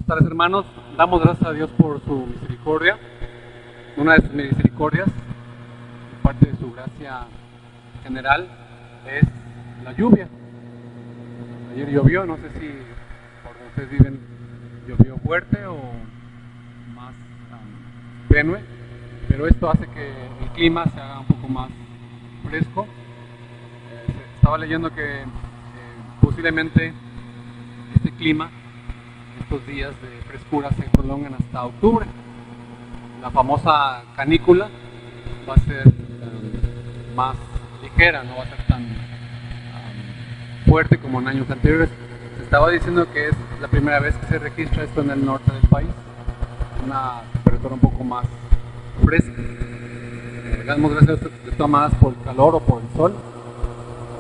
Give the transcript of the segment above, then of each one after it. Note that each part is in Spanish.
tardes, hermanos. Damos gracias a Dios por su misericordia. Una de sus misericordias, parte de su gracia general, es la lluvia. Ayer llovió, no sé si por donde ustedes viven llovió fuerte o más tenue, pero esto hace que el clima se haga un poco más fresco. Estaba leyendo que posiblemente este clima, estos días de frescura, se prolongan hasta octubre. La famosa canícula va a ser más ligera, no va a ser tan fuerte como en años anteriores. Se estaba diciendo que es la primera vez que se registra esto en el norte del país, una temperatura un poco más fresca. Damos gracias de todas maneras por el calor o por el sol,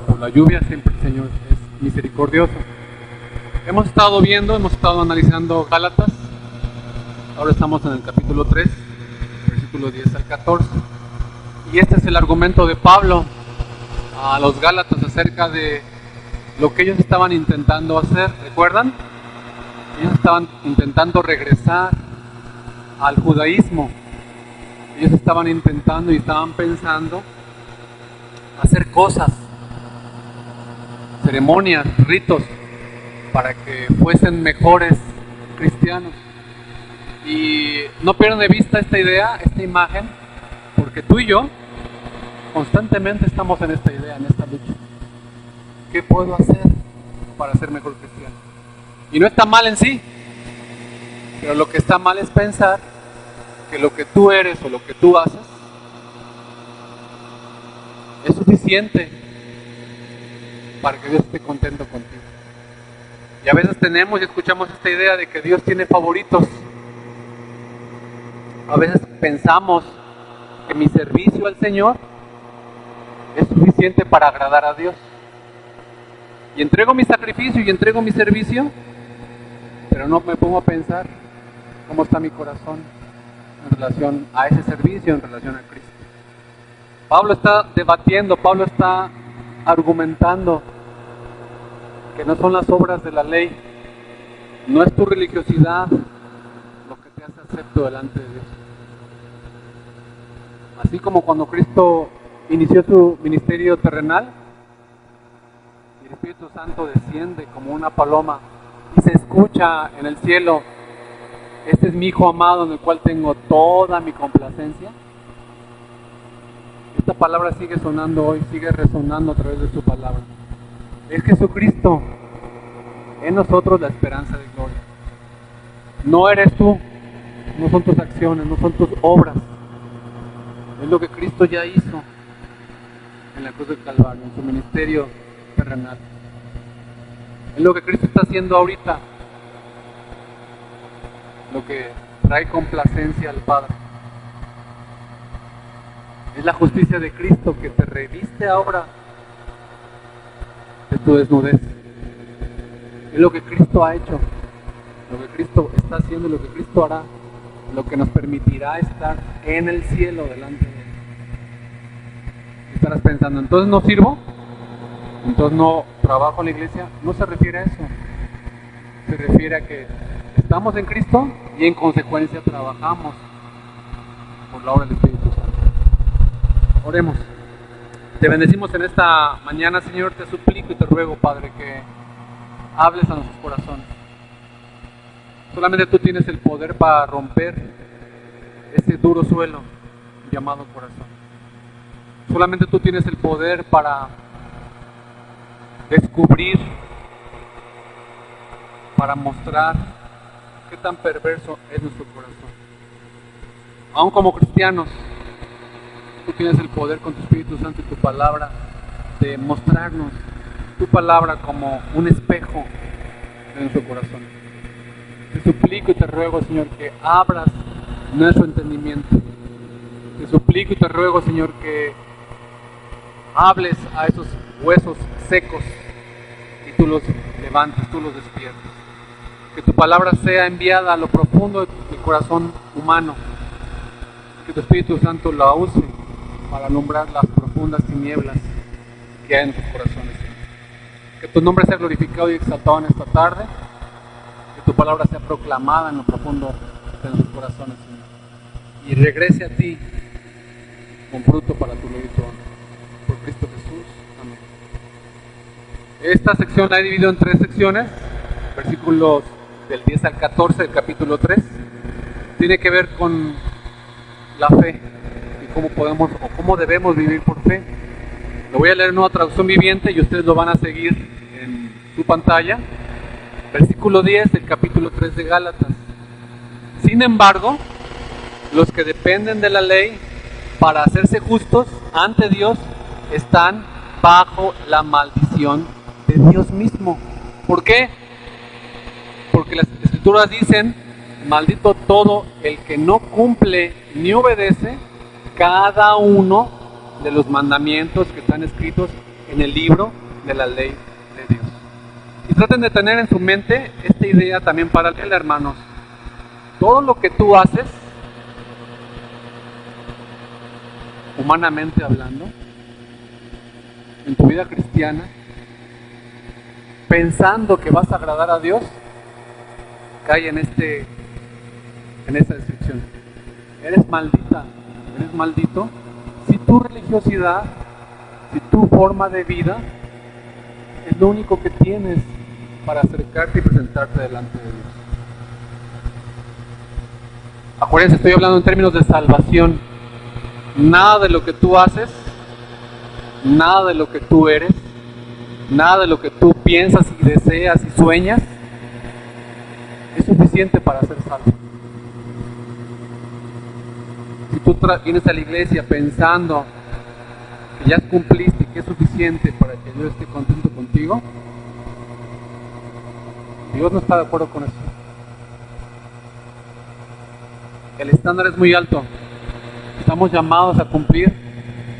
por la lluvia. Siempre el Señor es misericordioso. Hemos estado analizando Gálatas. Ahora estamos en el capítulo 3, versículos 10 al 14. Y este es el argumento de Pablo a los Gálatas acerca de lo que ellos estaban intentando hacer. ¿Recuerdan? Ellos estaban intentando regresar al judaísmo. Ellos estaban intentando y estaban pensando hacer cosas, ceremonias, ritos, para que fuesen mejores cristianos. Y no pierdan de vista esta idea, esta imagen, porque tú y yo constantemente estamos en esta idea, en esta lucha. ¿Qué puedo hacer para ser mejor cristiano? Y no está mal en sí, pero lo que está mal es pensar que lo que tú eres o lo que tú haces es suficiente para que Dios esté contento contigo. Y a veces tenemos y escuchamos esta idea de que Dios tiene favoritos. A veces pensamos que mi servicio al Señor es suficiente para agradar a Dios. Y entrego mi sacrificio y entrego mi servicio, pero no me pongo a pensar cómo está mi corazón en relación a ese servicio, en relación a Cristo. Pablo está debatiendo, Pablo está argumentando que no son las obras de la ley, no es tu religiosidad lo que te hace acepto delante de Dios. Así como cuando Cristo inició su ministerio terrenal, y el Espíritu Santo desciende como una paloma y se escucha en el cielo: este es mi Hijo amado en el cual tengo toda mi complacencia. Esta palabra sigue sonando hoy, sigue resonando a través de su palabra. Es Jesucristo en nosotros la esperanza de gloria. No eres tú, no son tus acciones, no son tus obras. Es lo que Cristo ya hizo en la cruz del Calvario, en su ministerio terrenal. Es lo que Cristo está haciendo ahorita, lo que trae complacencia al Padre. Es la justicia de Cristo que te reviste ahora de tu desnudez. Es lo que Cristo ha hecho, lo que Cristo está haciendo, lo que Cristo hará, lo que nos permitirá estar en el cielo delante de Él. Estarás pensando: ¿entonces no sirvo? ¿Entonces no trabajo en la iglesia? No se refiere a eso. Se refiere a que estamos en Cristo y en consecuencia trabajamos por la obra del Espíritu Santo. Oremos. Te bendecimos en esta mañana, Señor. Te suplico y te ruego, Padre, que hables a nuestros corazones. Solamente tú tienes el poder para romper ese duro suelo llamado corazón. Solamente tú tienes el poder para descubrir, para mostrar qué tan perverso es nuestro corazón. Aún como cristianos, tú tienes el poder con tu Espíritu Santo y tu palabra de mostrarnos tu palabra como un espejo de nuestro corazón. Te suplico y te ruego, Señor, que abras nuestro entendimiento. Te suplico y te ruego, Señor, que hables a esos huesos secos y tú los levantes, tú los despiertes. Que tu palabra sea enviada a lo profundo del corazón humano. Que tu Espíritu Santo la use para alumbrar las profundas tinieblas que hay en nuestros corazones. Que tu nombre sea glorificado y exaltado en esta tarde. Que tu palabra sea proclamada en lo profundo de nuestros corazones, Señor, y regrese a ti con fruto para tu gloria y tu honra. Por Cristo Jesús. Amén. Esta sección la he dividido en 3 secciones, versículos del 10 al 14 del capítulo 3. Tiene que ver con la fe y cómo podemos o cómo debemos vivir por fe. Lo voy a leer en una traducción viviente y ustedes lo van a seguir en su pantalla. Versículo 10 del capítulo 3 de Gálatas. Sin embargo, los que dependen de la ley para hacerse justos ante Dios están bajo la maldición de Dios mismo. ¿Por qué? Porque las escrituras dicen: maldito todo el que no cumple ni obedece cada uno de los mandamientos que están escritos en el libro de la ley de Dios. Y traten de tener en su mente esta idea también paralela, hermanos. Todo lo que tú haces, humanamente hablando, en tu vida cristiana, pensando que vas a agradar a Dios, cae en esta descripción. Eres maldita, eres maldito si tu religiosidad, si tu forma de vida es lo único que tienes para acercarte y presentarte delante de Dios. Acuérdense, estoy hablando en términos de salvación. Nada de lo que tú haces, nada de lo que tú eres, nada de lo que tú piensas y deseas y sueñas es suficiente para ser salvo. Si tú vienes a la iglesia pensando que ya cumpliste y que es suficiente para que Dios esté contento contigo, Dios no está de acuerdo con eso. El estándar es muy alto. Estamos llamados a cumplir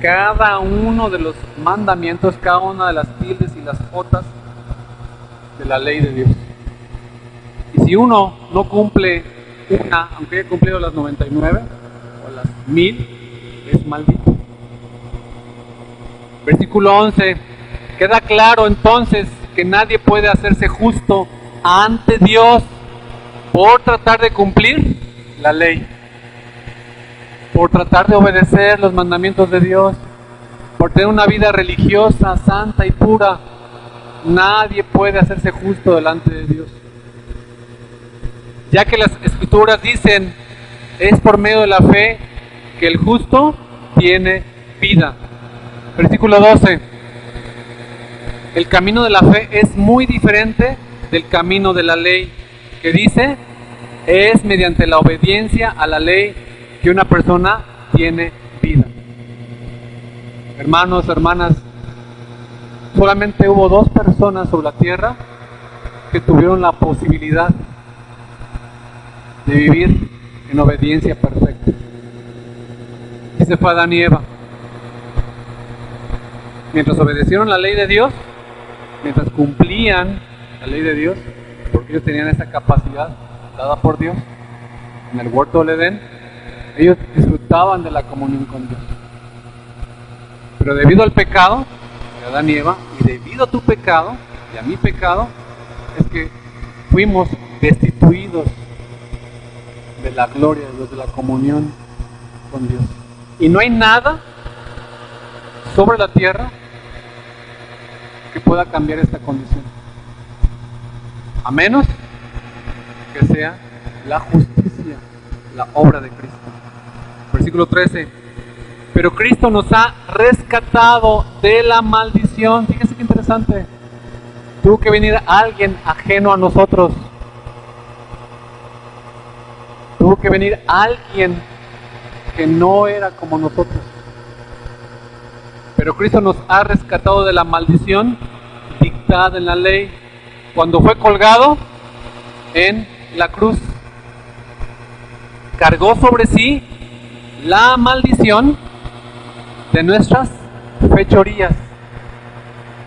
cada uno de los mandamientos, cada una de las tildes y las jotas de la ley de Dios. Y si uno no cumple una, aunque haya cumplido las 99 o las 1000, es maldito. Versículo 11. Queda claro entonces que nadie puede hacerse justo ante Dios por tratar de cumplir la ley, por tratar de obedecer los mandamientos de Dios, por tener una vida religiosa, santa y pura. Nadie puede hacerse justo delante de Dios, ya que las escrituras dicen: es por medio de la fe que el justo tiene vida. Versículo 12. El camino de la fe es muy diferente del camino de la ley, que dice: es mediante la obediencia a la ley que una persona tiene vida. Hermanos, hermanas, solamente hubo 2 personas sobre la tierra que tuvieron la posibilidad de vivir en obediencia perfecta. Ese fue Adán y Eva. Mientras obedecieron la ley de Dios, mientras cumplían la ley de Dios, porque ellos tenían esa capacidad dada por Dios en el huerto del Edén, ellos disfrutaban de la comunión con Dios. Pero debido al pecado de Adán y Eva, y debido a tu pecado y a mi pecado, es que fuimos destituidos de la gloria de Dios, de la comunión con Dios. Y no hay nada sobre la tierra que pueda cambiar esta condición, a menos que sea la justicia, la obra de Cristo. Versículo 13. Pero Cristo nos ha rescatado de la maldición. Fíjense qué interesante. Tuvo que venir alguien ajeno a nosotros. Tuvo que venir alguien que no era como nosotros. Pero Cristo nos ha rescatado de la maldición dictada en la ley cuando fue colgado en la cruz. Cargó sobre sí la maldición de nuestras fechorías.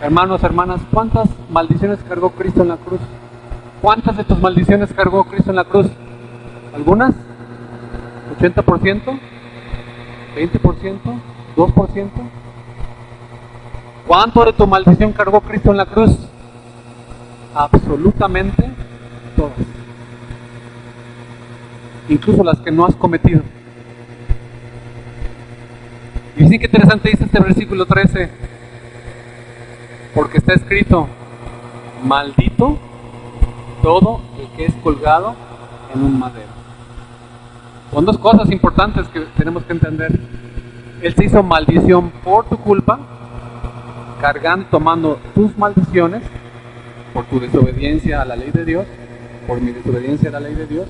Hermanos, hermanas, ¿cuántas maldiciones cargó Cristo en la cruz? ¿Cuántas de tus maldiciones cargó Cristo en la cruz? ¿Algunas? ¿80%? ¿20%? ¿2%? ¿Cuánto de tu maldición cargó Cristo en la cruz? Absolutamente todas. incluso las que no has cometido. Y sí, que interesante dice este versículo 13, porque está escrito: maldito todo el que es colgado en un madero. Son dos cosas importantes que tenemos que entender. Él se hizo maldición por tu culpa, cargando, tomando tus maldiciones, por tu desobediencia a la ley de Dios, por mi desobediencia a la ley de Dios.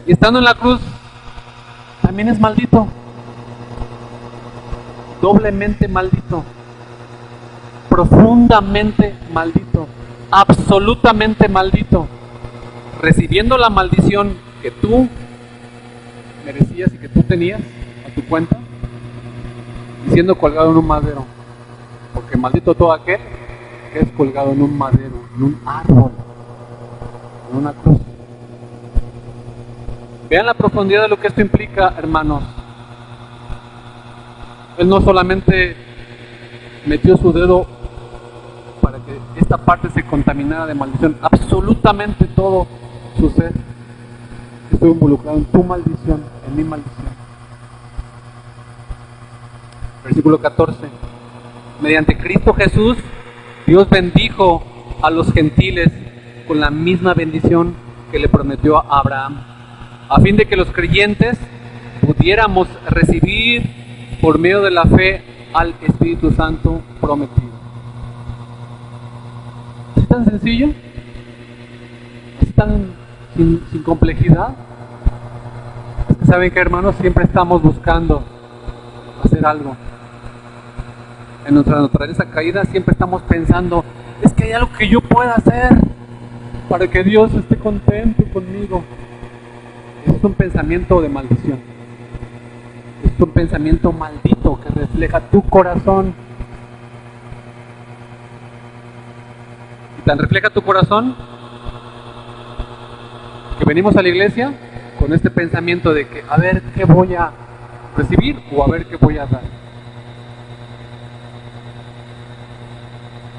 Y estando en la cruz, también es maldito. Doblemente maldito. Profundamente maldito. Absolutamente maldito. Recibiendo la maldición que tú merecías y que tú tenías a tu cuenta, y siendo colgado en un madero. Porque maldito todo aquel que es colgado en un madero, en un árbol, en una cruz. Vean la profundidad de lo que esto implica, hermanos. Él no solamente metió su dedo para que esta parte se contaminara de maldición, absolutamente todo su ser estuvo involucrado en tu maldición, en mi maldición. Versículo 14. Mediante Cristo Jesús, Dios bendijo a los gentiles con la misma bendición que le prometió a Abraham, a fin de que los creyentes pudiéramos recibir por medio de la fe al Espíritu Santo prometido. ¿Es tan sencillo? ¿Es tan sin complejidad? Es que saben que, hermanos, siempre estamos buscando hacer algo. En nuestra naturaleza caída siempre estamos pensando, es que hay algo que yo pueda hacer para que Dios esté contento conmigo. Es un pensamiento de maldición. Es un pensamiento maldito que refleja tu corazón. Y tan refleja tu corazón que venimos a la iglesia con este pensamiento de que a ver qué voy a recibir o a ver qué voy a dar.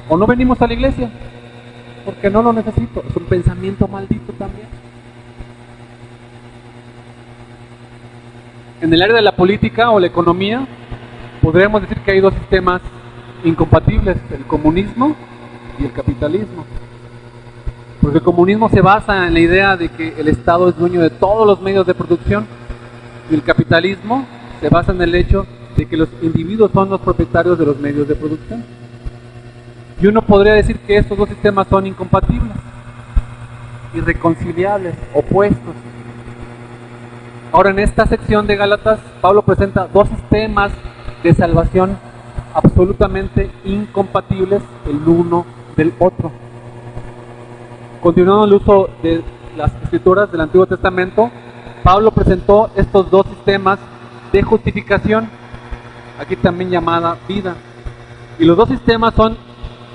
O no venimos a la iglesia porque no lo necesito. Es un pensamiento maldito también. En el área de la política o la economía, podríamos decir que hay dos sistemas incompatibles: el comunismo y el capitalismo. Porque el comunismo se basa en la idea de que el Estado es dueño de todos los medios de producción, y el capitalismo se basa en el hecho de que los individuos son los propietarios de los medios de producción. Y uno podría decir que estos dos sistemas son incompatibles, irreconciliables, opuestos. Ahora, en esta sección de Gálatas, Pablo presenta dos sistemas de salvación absolutamente incompatibles el uno del otro. Continuando el uso de las escrituras del Antiguo Testamento, Pablo presentó estos dos sistemas de justificación, aquí también llamada vida. Y los dos sistemas son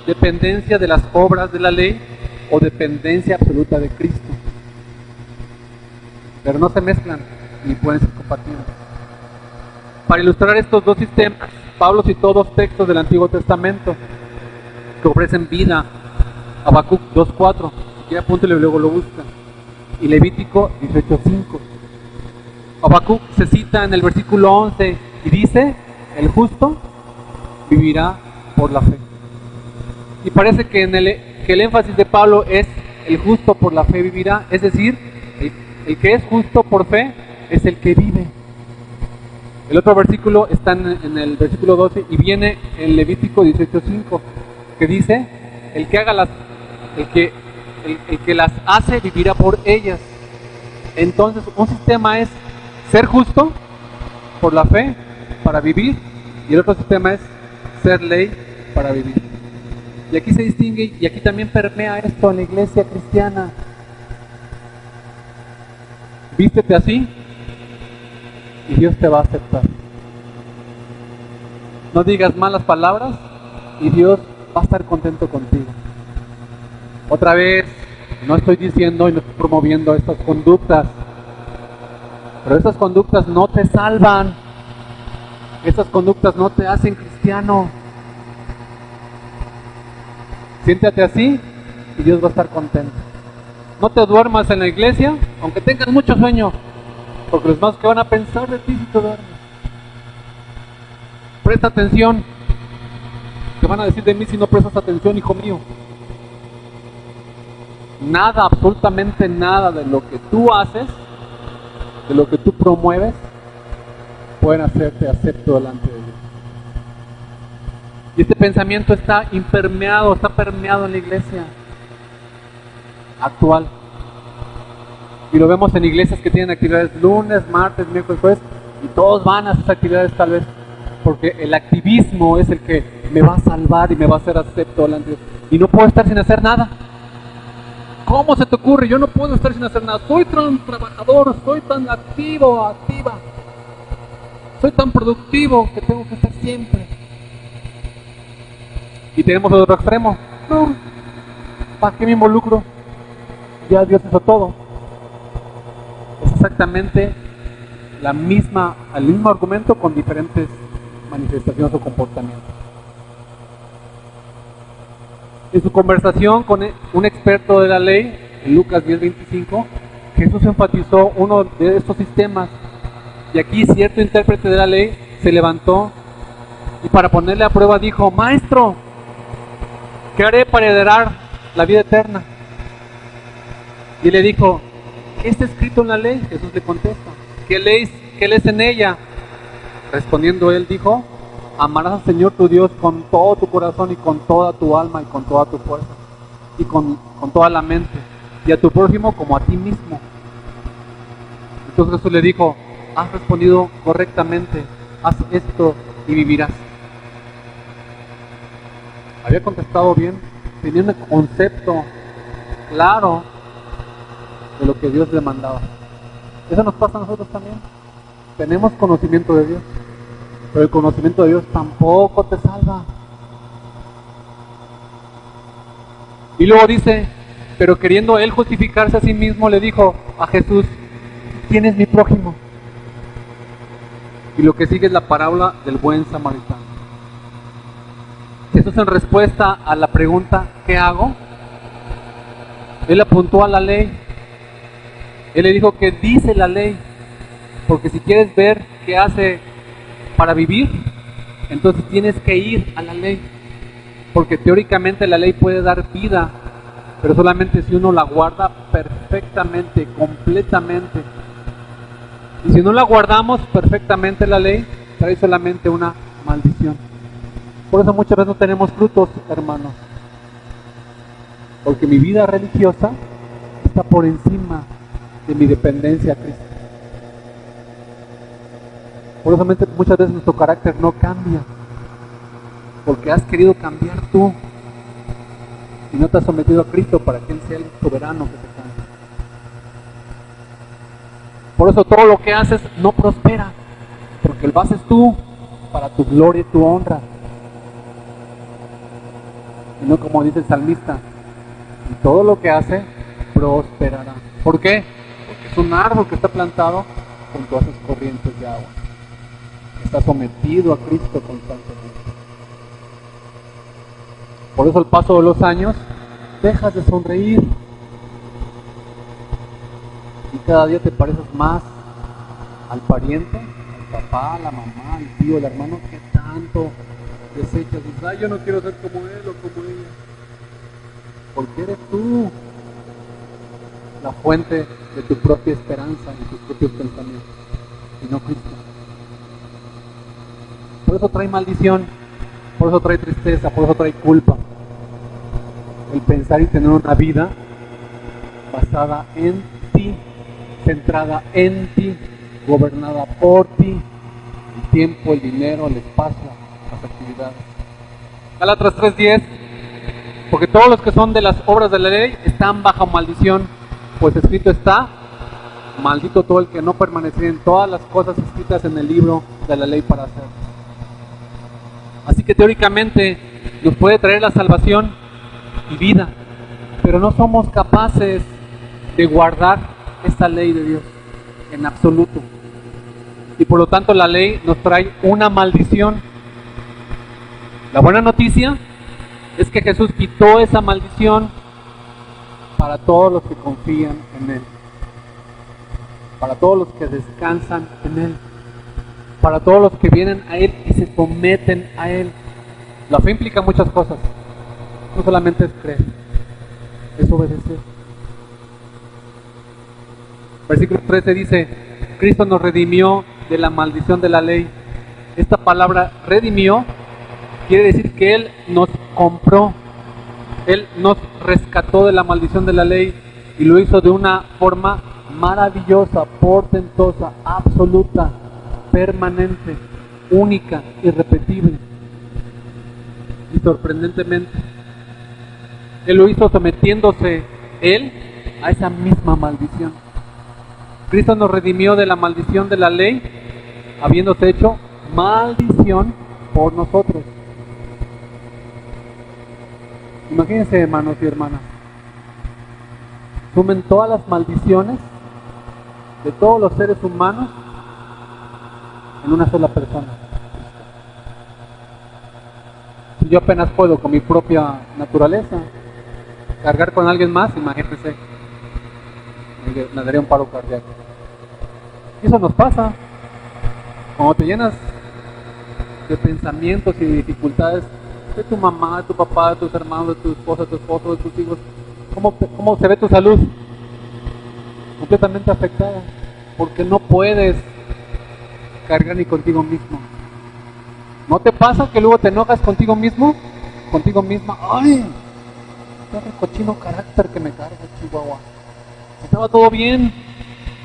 dependencia de las obras de la ley o dependencia absoluta de Cristo. Pero no se mezclan ni pueden ser compatibles. Para ilustrar estos dos sistemas, Pablo citó dos textos del Antiguo Testamento que ofrecen vida: Habacuc 2:4, si quiere apúntelo y luego lo busca, y Levítico 18:5. Habacuc se cita en el versículo 11 y dice: el justo vivirá por la fe. Y parece que el énfasis de Pablo es el justo por la fe vivirá, es decir, el que es justo por fe es el que vive. El otro versículo está en el versículo 12 y viene en Levítico 18:5, que dice: el que las hace vivirá por ellas. Entonces, un sistema es ser justo por la fe para vivir, y el otro sistema es ser ley para vivir. Y aquí se distingue, y aquí también permea esto en la iglesia cristiana. Vístete así y Dios te va a aceptar. No digas malas palabras y Dios va a estar contento contigo. Otra vez, no estoy diciendo y no estoy promoviendo estas conductas, pero estas conductas no te salvan. Estas conductas no te hacen cristiano. Siéntate así y Dios va a estar contento. No te duermas en la iglesia aunque tengas mucho sueño, porque los más que van a pensar de ti si te duermes. Presta atención, ¿qué van a decir de mí si no prestas atención, hijo mío? Nada, absolutamente nada de lo que tú haces, de lo que tú promueves, pueden hacerte acepto delante de Dios. Y este pensamiento está permeado en la iglesia actual. Y lo vemos en iglesias que tienen actividades lunes, martes, miércoles, jueves, y todos van a esas actividades tal vez, porque el activismo es el que me va a salvar y me va a hacer acepto delante de Dios. Y no puedo estar sin hacer nada. ¿Cómo se te ocurre? Yo no puedo estar sin hacer nada. Soy tan trabajador, soy tan activa. Soy tan productivo que tengo que estar siempre. Y tenemos el otro extremo. No, ¿para qué me involucro? Ya Dios hizo todo. Es exactamente el mismo argumento con diferentes manifestaciones o comportamientos. En su conversación con un experto de la ley, en Lucas 10:25, Jesús enfatizó uno de estos sistemas. Y aquí cierto intérprete de la ley se levantó y para ponerle a prueba dijo: Maestro, ¿qué haré para heredar la vida eterna? Y le dijo: ¿qué está escrito en la ley? Jesús le contesta: ¿qué lees en ella? Respondiendo él dijo: amarás al Señor tu Dios con todo tu corazón y con toda tu alma y con toda tu fuerza y con toda la mente, y a tu prójimo como a ti mismo. Entonces Jesús le dijo: has respondido correctamente, haz esto y vivirás. Había contestado bien, tenía un concepto claro de lo que Dios le mandaba. Eso nos pasa a nosotros también. Tenemos conocimiento de Dios, pero el conocimiento de Dios tampoco te salva. Y luego dice, pero queriendo él justificarse a sí mismo, le dijo a Jesús: ¿quién es mi prójimo? Y lo que sigue es la parábola del buen samaritano. Jesús, en respuesta a la pregunta ¿qué hago?, él apuntó a la ley. Él le dijo que dice la ley, porque si quieres ver qué hace para vivir, entonces tienes que ir a la ley, porque teóricamente la ley puede dar vida, pero solamente si uno la guarda perfectamente, completamente. Y si no la guardamos perfectamente, la ley trae solamente una maldición. Por eso muchas veces no tenemos frutos, hermanos, porque mi vida religiosa está por encima de mi dependencia a Cristo. Por eso muchas veces nuestro carácter no cambia, porque has querido cambiar tú y no te has sometido a Cristo para que Él sea el soberano que te cambie. Por eso todo lo que haces no prospera, porque lo haces tú para tu gloria y tu honra, y no como dice el salmista: y todo lo que hace prosperará. ¿Por qué? Porque es un árbol que está plantado junto a esas corrientes de agua, está sometido a Cristo constantemente. Por eso al paso de los años dejas de sonreír y cada día te pareces más al pariente, al papá, a la mamá, al tío, al hermano que tanto desechas. Dices: ay, yo no quiero ser como él o como ella, porque eres tú la fuente de tu propia esperanza y tus propios pensamientos, y no Cristo. Por eso trae maldición, por eso trae tristeza, por eso trae culpa. El pensar y tener una vida basada en ti, centrada en ti, gobernada por ti, el tiempo, el dinero, el espacio, las actividades. Gálatas 3:10, porque todos los que son de las obras de la ley están bajo maldición, pues escrito está: maldito todo el que no permaneciera en todas las cosas escritas en el libro de la ley para hacer. Así que teóricamente nos puede traer la salvación y vida, pero no somos capaces de guardar esta ley de Dios en absoluto, y por lo tanto la ley nos trae una maldición. La buena noticia es que Jesús quitó esa maldición para todos los que confían en Él. para todos los que descansan en Él, para todos los que vienen a Él y se someten a Él. La fe implica muchas cosas, no solamente es creer, es obedecer. Versículo 13 dice, Cristo nos redimió de la maldición de la ley. Esta palabra redimió quiere decir que Él nos compró, Él nos rescató de la maldición de la ley y lo hizo de una forma maravillosa, portentosa, absoluta, permanente, única, irrepetible y sorprendentemente. Él lo hizo sometiéndose Él a esa misma maldición. Cristo nos redimió de la maldición de la ley, habiéndose hecho maldición por nosotros. Imagínense, hermanos y hermanas, sumen todas las maldiciones de todos los seres humanos en una sola persona. Si yo apenas puedo con mi propia naturaleza cargar con alguien más, imagínense, me daría un paro cardíaco. Y eso nos pasa cuando te llenas de pensamientos y de dificultades de tu mamá, de tu papá, de tus hermanos, de tu esposa, de tu esposo, de tus hijos. ¿Cómo se ve tu salud? Completamente afectada, porque no puedes cargar ni contigo mismo. ¿No te pasa que luego te enojas contigo mismo? Contigo misma. ¡Ay! Qué cochino carácter que me carga, Chihuahua. Estaba todo bien.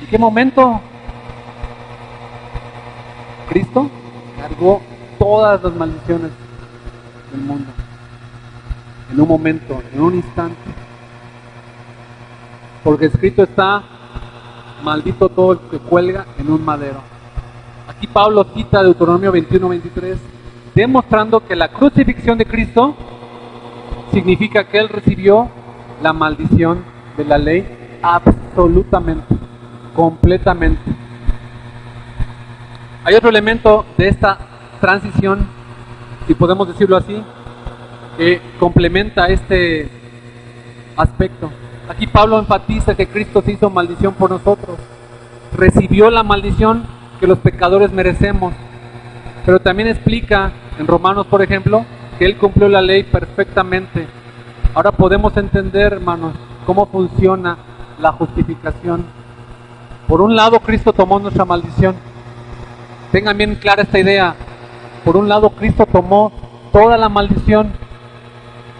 ¿En qué momento? Cristo cargó todas las maldiciones del mundo. En un momento, en un instante. Porque escrito está, maldito todo el que cuelga en un madero. Aquí Pablo cita Deuteronomio 21-23, demostrando que la crucifixión de Cristo significa que Él recibió la maldición de la ley absolutamente, completamente. Hay otro elemento de esta transición, si podemos decirlo así, que complementa este aspecto. Aquí Pablo enfatiza que Cristo se hizo maldición por nosotros, recibió la maldición que los pecadores merecemos, pero también explica en Romanos, por ejemplo, que Él cumplió la ley perfectamente. Ahora podemos entender, hermanos, cómo funciona la justificación. Por un lado, Cristo tomó nuestra maldición. Tengan bien clara esta idea. Por un lado, Cristo tomó toda la maldición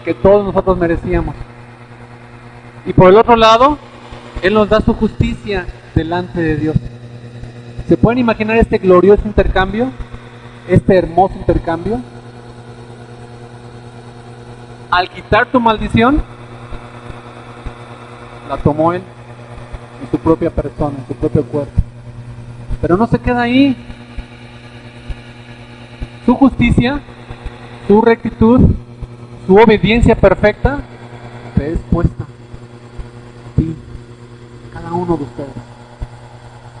que todos nosotros merecíamos. Y por el otro lado, Él nos da su justicia delante de Dios. ¿Se pueden imaginar este glorioso intercambio? Este hermoso intercambio. Al quitar tu maldición, la tomó Él en su propia persona, en su propio cuerpo. Pero no se queda ahí. Su justicia, su rectitud, su obediencia perfecta te es puesta a ti, a cada uno de ustedes.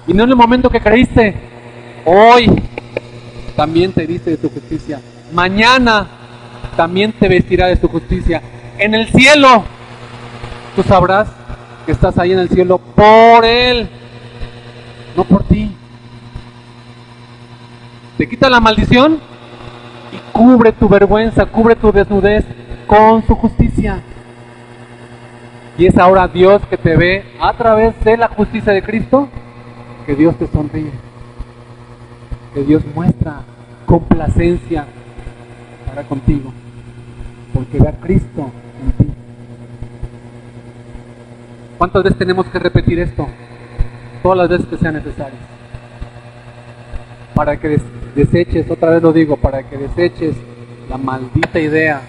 Y no en el momento que creíste, hoy también te viste de su justicia. Mañana también te vestirá de su justicia. En el cielo, tú sabrás que estás ahí en el cielo por Él, no por ti. Te quita la maldición y cubre tu vergüenza, cubre tu desnudez con su justicia. Y es ahora Dios que te ve a través de la justicia de Cristo, que Dios te sonríe, que Dios muestra complacencia para contigo, porque ve a Cristo en ti. ¿Cuántas veces tenemos que repetir esto? Todas las veces que sea necesario. Para que deseches, otra vez lo digo, para que deseches la maldita idea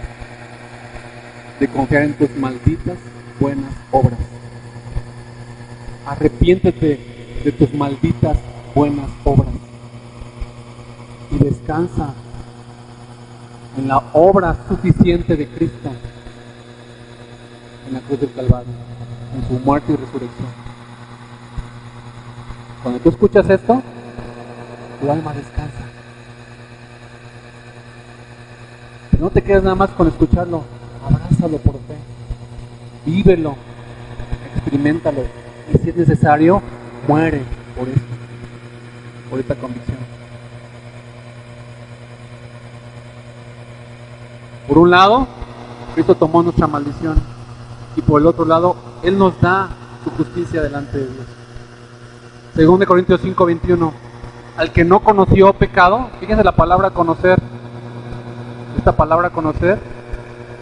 de confiar en tus malditas buenas obras. Arrepiéntete de tus malditas buenas obras y descansa en la obra suficiente de Cristo en la cruz del Calvario, en su muerte y resurrección. Cuando tú escuchas esto, tu alma descansa. No te quedes nada más con escucharlo, abrázalo por fe, vívelo, experiméntalo, y si es necesario, muere por esto, por esta convicción. Por un lado, Cristo tomó nuestra maldición y por el otro lado, Él nos da su justicia delante de Dios. Según de Corintios 5:21, al que no conoció pecado, fíjense la palabra conocer. Esta palabra conocer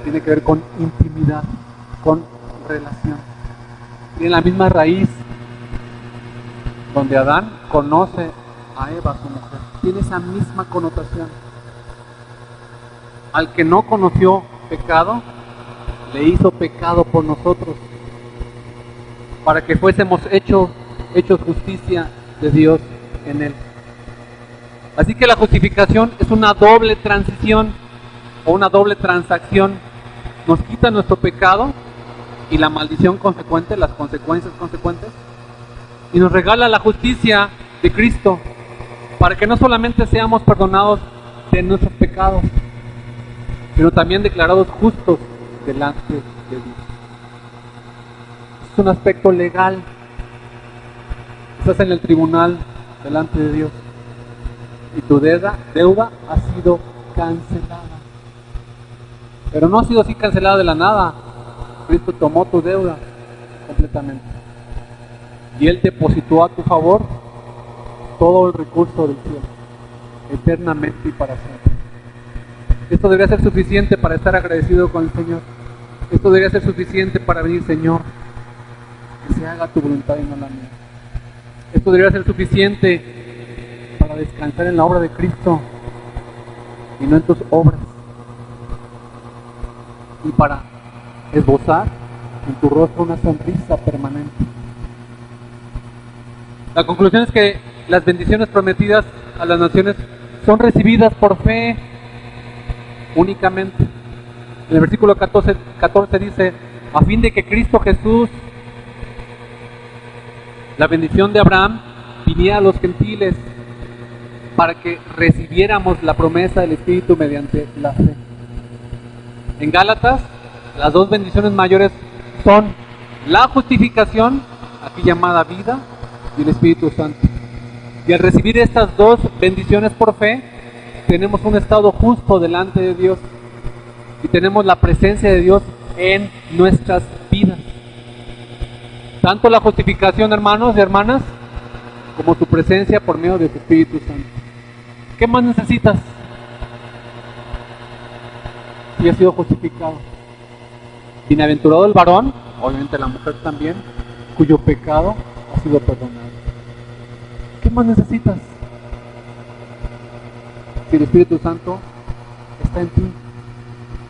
tiene que ver con intimidad, con relación. Tiene la misma raíz donde Adán conoce a Eva, su mujer. Tiene esa misma connotación. Al que no conoció pecado, le hizo pecado por nosotros, para que fuésemos hechos justicia de Dios en él. Así que la justificación es una doble transición o una doble transacción. Nos quita nuestro pecado y la maldición consecuente, las consecuencias consecuentes, y nos regala la justicia de Cristo, para que no solamente seamos perdonados de nuestros pecados, sino también declarados justos delante de Dios. Es un aspecto legal. Estás en el tribunal delante de Dios y tu deuda ha sido cancelada. Pero no ha sido así cancelada de la nada. Cristo tomó tu deuda completamente y Él depositó a tu favor todo el recurso del cielo, eternamente y para siempre. Esto debería ser suficiente para estar agradecido con el Señor. Esto debería ser suficiente para venir, Señor, que se haga tu voluntad y no la mía. Esto debería ser suficiente para descansar en la obra de Cristo y no en tus obras, y para esbozar en tu rostro una sonrisa permanente. La conclusión es que las bendiciones prometidas a las naciones son recibidas por fe únicamente. En el versículo 14 dice, a fin de que Cristo Jesús, la bendición de Abraham, viniera a los gentiles para que recibiéramos la promesa del Espíritu mediante la fe. En Gálatas, las dos bendiciones mayores son la justificación, aquí llamada vida, y el Espíritu Santo. Y al recibir estas dos bendiciones por fe, tenemos un estado justo delante de Dios y tenemos la presencia de Dios en nuestras vidas. Tanto la justificación, hermanos y hermanas, como su presencia por medio de su Espíritu Santo. ¿Qué más necesitas? Si has sido justificado. Bienaventurado el varón, obviamente la mujer también, cuyo pecado ha sido perdonado. ¿Qué más necesitas? Si el Espíritu Santo está en ti,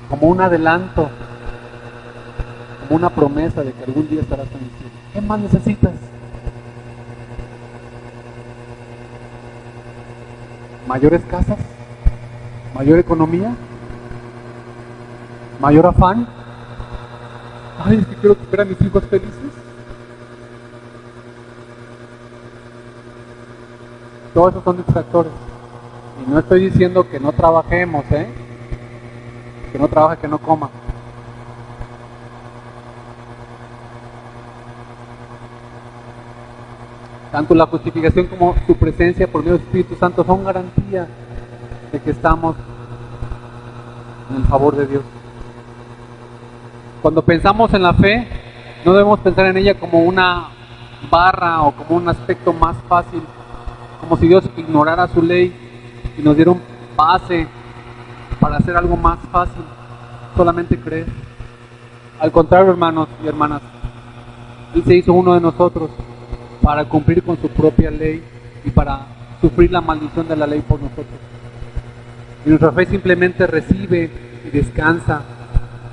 como un adelanto, como una promesa de que algún día estarás en el cielo. ¿Qué más necesitas? ¿Mayores casas? ¿Mayor economía? ¿Mayor afán? Ay, es que quiero ver a mis hijos felices. Todos esos son distractores. Y no estoy diciendo que no trabajemos, que no trabaje, que no coma. Tanto la justificación como su presencia por medio del Espíritu Santo son garantía de que estamos en el favor de Dios. Cuando pensamos en la fe, no debemos pensar en ella como una barra o como un aspecto más fácil, como si Dios ignorara su ley y nos diera un pase para hacer algo más fácil, solamente creer. Al contrario, hermanos y hermanas, Él se hizo uno de nosotros para cumplir con su propia ley y para sufrir la maldición de la ley por nosotros. Y nuestra fe simplemente recibe y descansa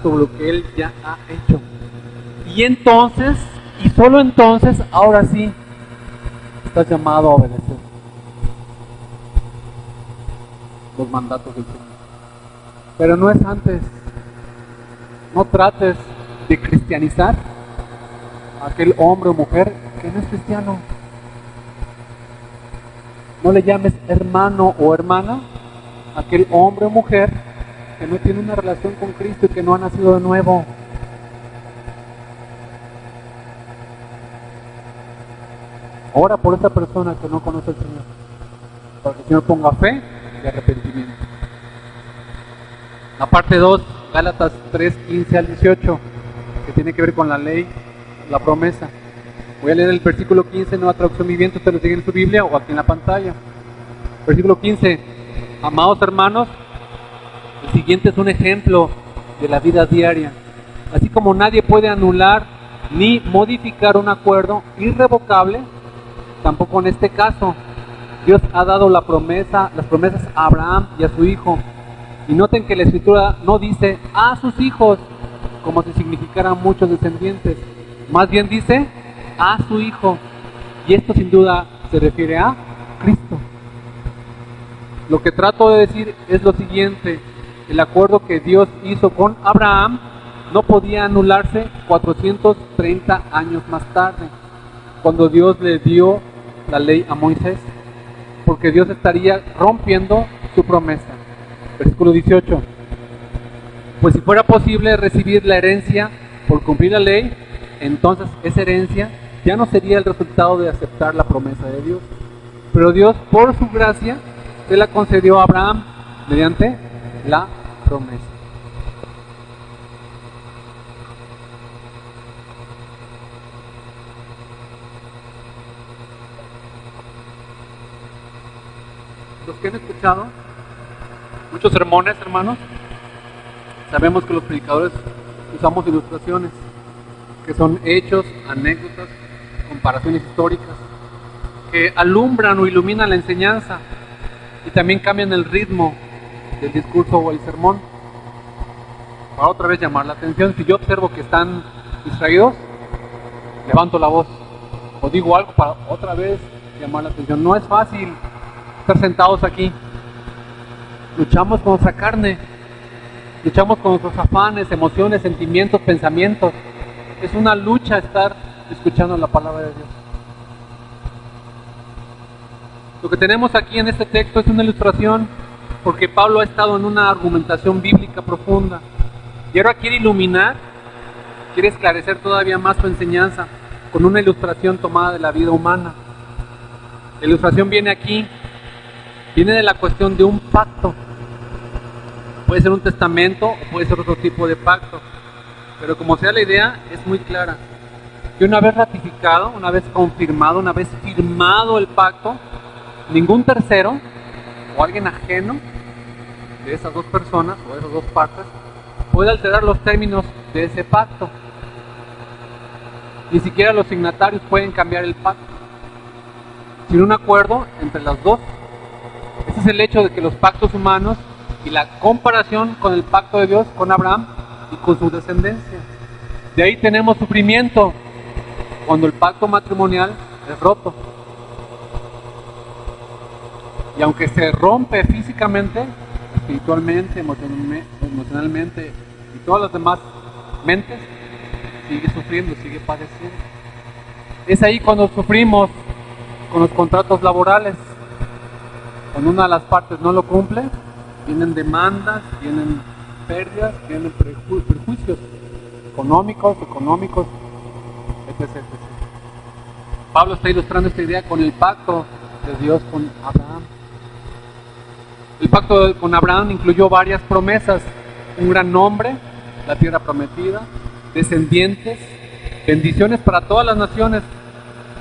sobre lo que Él ya ha hecho. Y entonces, y solo entonces, ahora sí, estás llamado a obedecer los mandatos del Señor. Pero no es antes. No trates de cristianizar a aquel hombre o mujer que no es cristiano. No le llames hermano o hermana a aquel hombre o mujer que no tiene una relación con Cristo y que no ha nacido de nuevo. Ora por esa persona que no conoce al Señor, para que el Señor ponga fe y arrepentimiento. La parte 2, Gálatas 3, 15 al 18, que tiene que ver con la ley, la promesa. Voy a leer el versículo 15, nueva traducción viviente, usted lo sigue en su Biblia o aquí en la pantalla. Versículo 15, amados hermanos, el siguiente es un ejemplo de la vida diaria. Así como nadie puede anular ni modificar un acuerdo irrevocable, tampoco en este caso. Dios ha dado las promesas a Abraham y a su hijo. Y noten que la Escritura no dice a sus hijos, como si significaran muchos descendientes. Más bien dice a su hijo. Y esto sin duda se refiere a Cristo. Lo que trato de decir es lo siguiente: el acuerdo que Dios hizo con Abraham no podía anularse 430 años más tarde, cuando Dios le dio la ley a Moisés, porque Dios estaría rompiendo su promesa. Versículo 18. Pues si fuera posible recibir la herencia por cumplir la ley, entonces esa herencia ya no sería el resultado de aceptar la promesa de Dios. Pero Dios, por su gracia, se la concedió a Abraham mediante la promesa. Los que han escuchado muchos sermones, hermanos, sabemos que los predicadores usamos ilustraciones, que son hechos, anécdotas, comparaciones históricas, que alumbran o iluminan la enseñanza y también cambian el ritmo del discurso o el sermón, para otra vez llamar la atención. Si yo observo que están distraídos, levanto la voz o digo algo para otra vez llamar la atención. No es fácil estar sentados aquí. Luchamos con nuestra carne, luchamos con nuestros afanes, emociones, sentimientos, pensamientos. Es una lucha estar escuchando la palabra de Dios. Lo que tenemos aquí en este texto es una ilustración, porque Pablo ha estado en una argumentación bíblica profunda y ahora quiere iluminar, quiere esclarecer todavía más su enseñanza con una ilustración tomada de la vida humana. La ilustración viene aquí, viene de la cuestión de un pacto. Puede ser un testamento o puede ser otro tipo de pacto, pero como sea la idea, es muy clara. Que una vez ratificado, una vez confirmado, una vez firmado el pacto, ningún tercero o alguien ajeno de esas dos personas o de esas dos partes puede alterar los términos de ese pacto. Ni siquiera los signatarios pueden cambiar el pacto sin un acuerdo entre las dos. Ese es el hecho de que los pactos humanos y la comparación con el pacto de Dios con Abraham y con su descendencia. De ahí tenemos sufrimiento cuando el pacto matrimonial es roto. Y aunque se rompe físicamente, espiritualmente, emocionalmente y todas las demás mentes, sigue sufriendo, sigue padeciendo. Es ahí cuando sufrimos con los contratos laborales. Cuando una de las partes no lo cumple, vienen demandas, vienen pérdidas, vienen perjuicios económicos, etc. Pablo está ilustrando esta idea con el pacto de Dios con Abraham. El pacto con Abraham incluyó varias promesas: un gran nombre, la tierra prometida, descendientes, bendiciones para todas las naciones,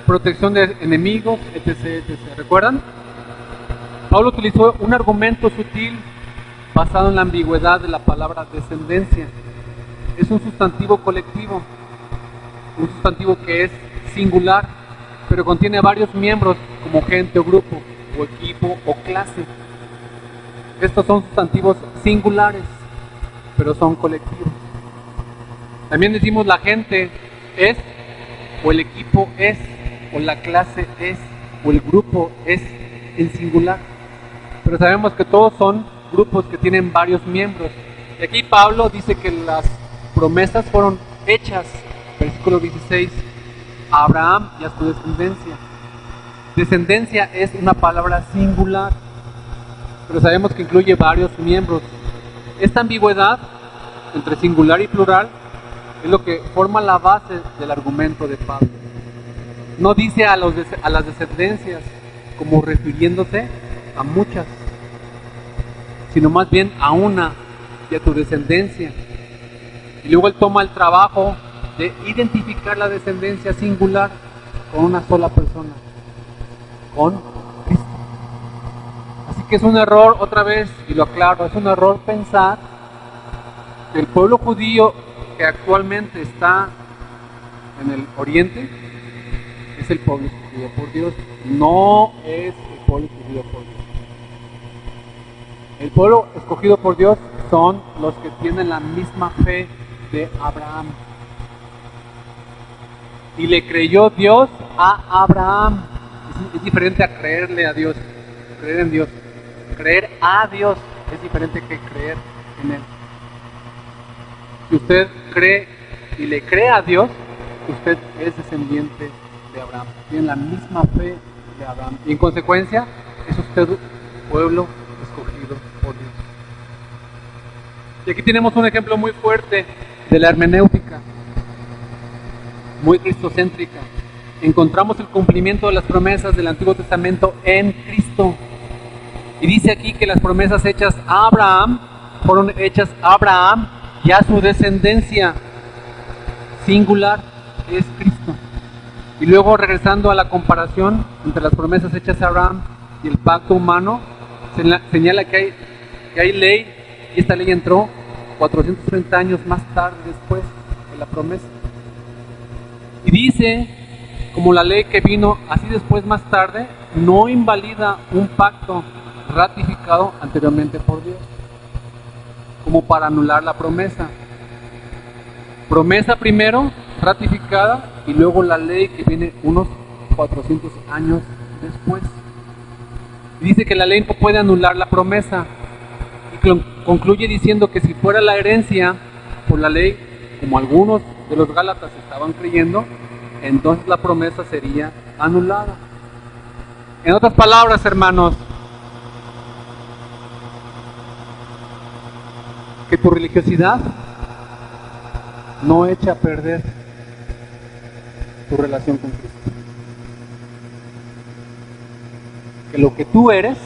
protección de enemigos, etc. ¿Recuerdan? Pablo utilizó un argumento sutil basado en la ambigüedad de la palabra descendencia. Es un sustantivo colectivo, un sustantivo que es singular, pero contiene varios miembros como gente o grupo, o equipo o clase. Estos son sustantivos singulares, pero son colectivos. También decimos la gente es, o el equipo es, o la clase es, o el grupo es en singular. Pero sabemos que todos son grupos que tienen varios miembros. Y aquí Pablo dice que las promesas fueron hechas, versículo 16, a Abraham y a su descendencia. Descendencia es una palabra singular, pero sabemos que incluye varios miembros. Esta ambigüedad entre singular y plural es lo que forma la base del argumento de Pablo. no dice a las descendencias como refiriéndose a muchas, sino más bien a una y a tu descendencia. Y luego él toma el trabajo de identificar la descendencia singular con una sola persona, con Cristo. Así que es un error, otra vez, y lo aclaro, es un error pensar que el pueblo judío que actualmente está en el oriente es el pueblo escogido por Dios. No es el pueblo escogido por Dios. El pueblo escogido por Dios son los que tienen la misma fe de Abraham. Y le creyó Dios a Abraham. Es diferente a creerle a Dios, creer en Dios. Creer a Dios es diferente que creer en Él. Si usted cree y le cree a Dios, usted es descendiente de Abraham. Tiene la misma fe de Abraham. Y en consecuencia, es usted pueblo escogido por Dios. Y aquí tenemos un ejemplo muy fuerte de la hermenéutica, muy cristocéntrica. Encontramos el cumplimiento de las promesas del Antiguo Testamento en Cristo. Y dice aquí que las promesas hechas a Abraham fueron hechas a Abraham y a su descendencia singular, que es Cristo. Y luego, regresando a la comparación entre las promesas hechas a Abraham y el pacto humano, señala que hay ley, y esta ley entró 430 años más tarde después de la promesa. Y dice, como la ley que vino así después más tarde, no invalida un pacto ratificado anteriormente por Dios, como para anular la promesa. Promesa primero, ratificada, y luego la ley que viene unos 400 años después. Y dice que la ley no puede anular la promesa. Y concluye diciendo que si fuera la herencia por la ley, como algunos de los gálatas estaban creyendo, entonces la promesa sería anulada. En otras palabras, hermanos, que tu religiosidad no echa a perder tu relación con Cristo. Que lo que tú eres,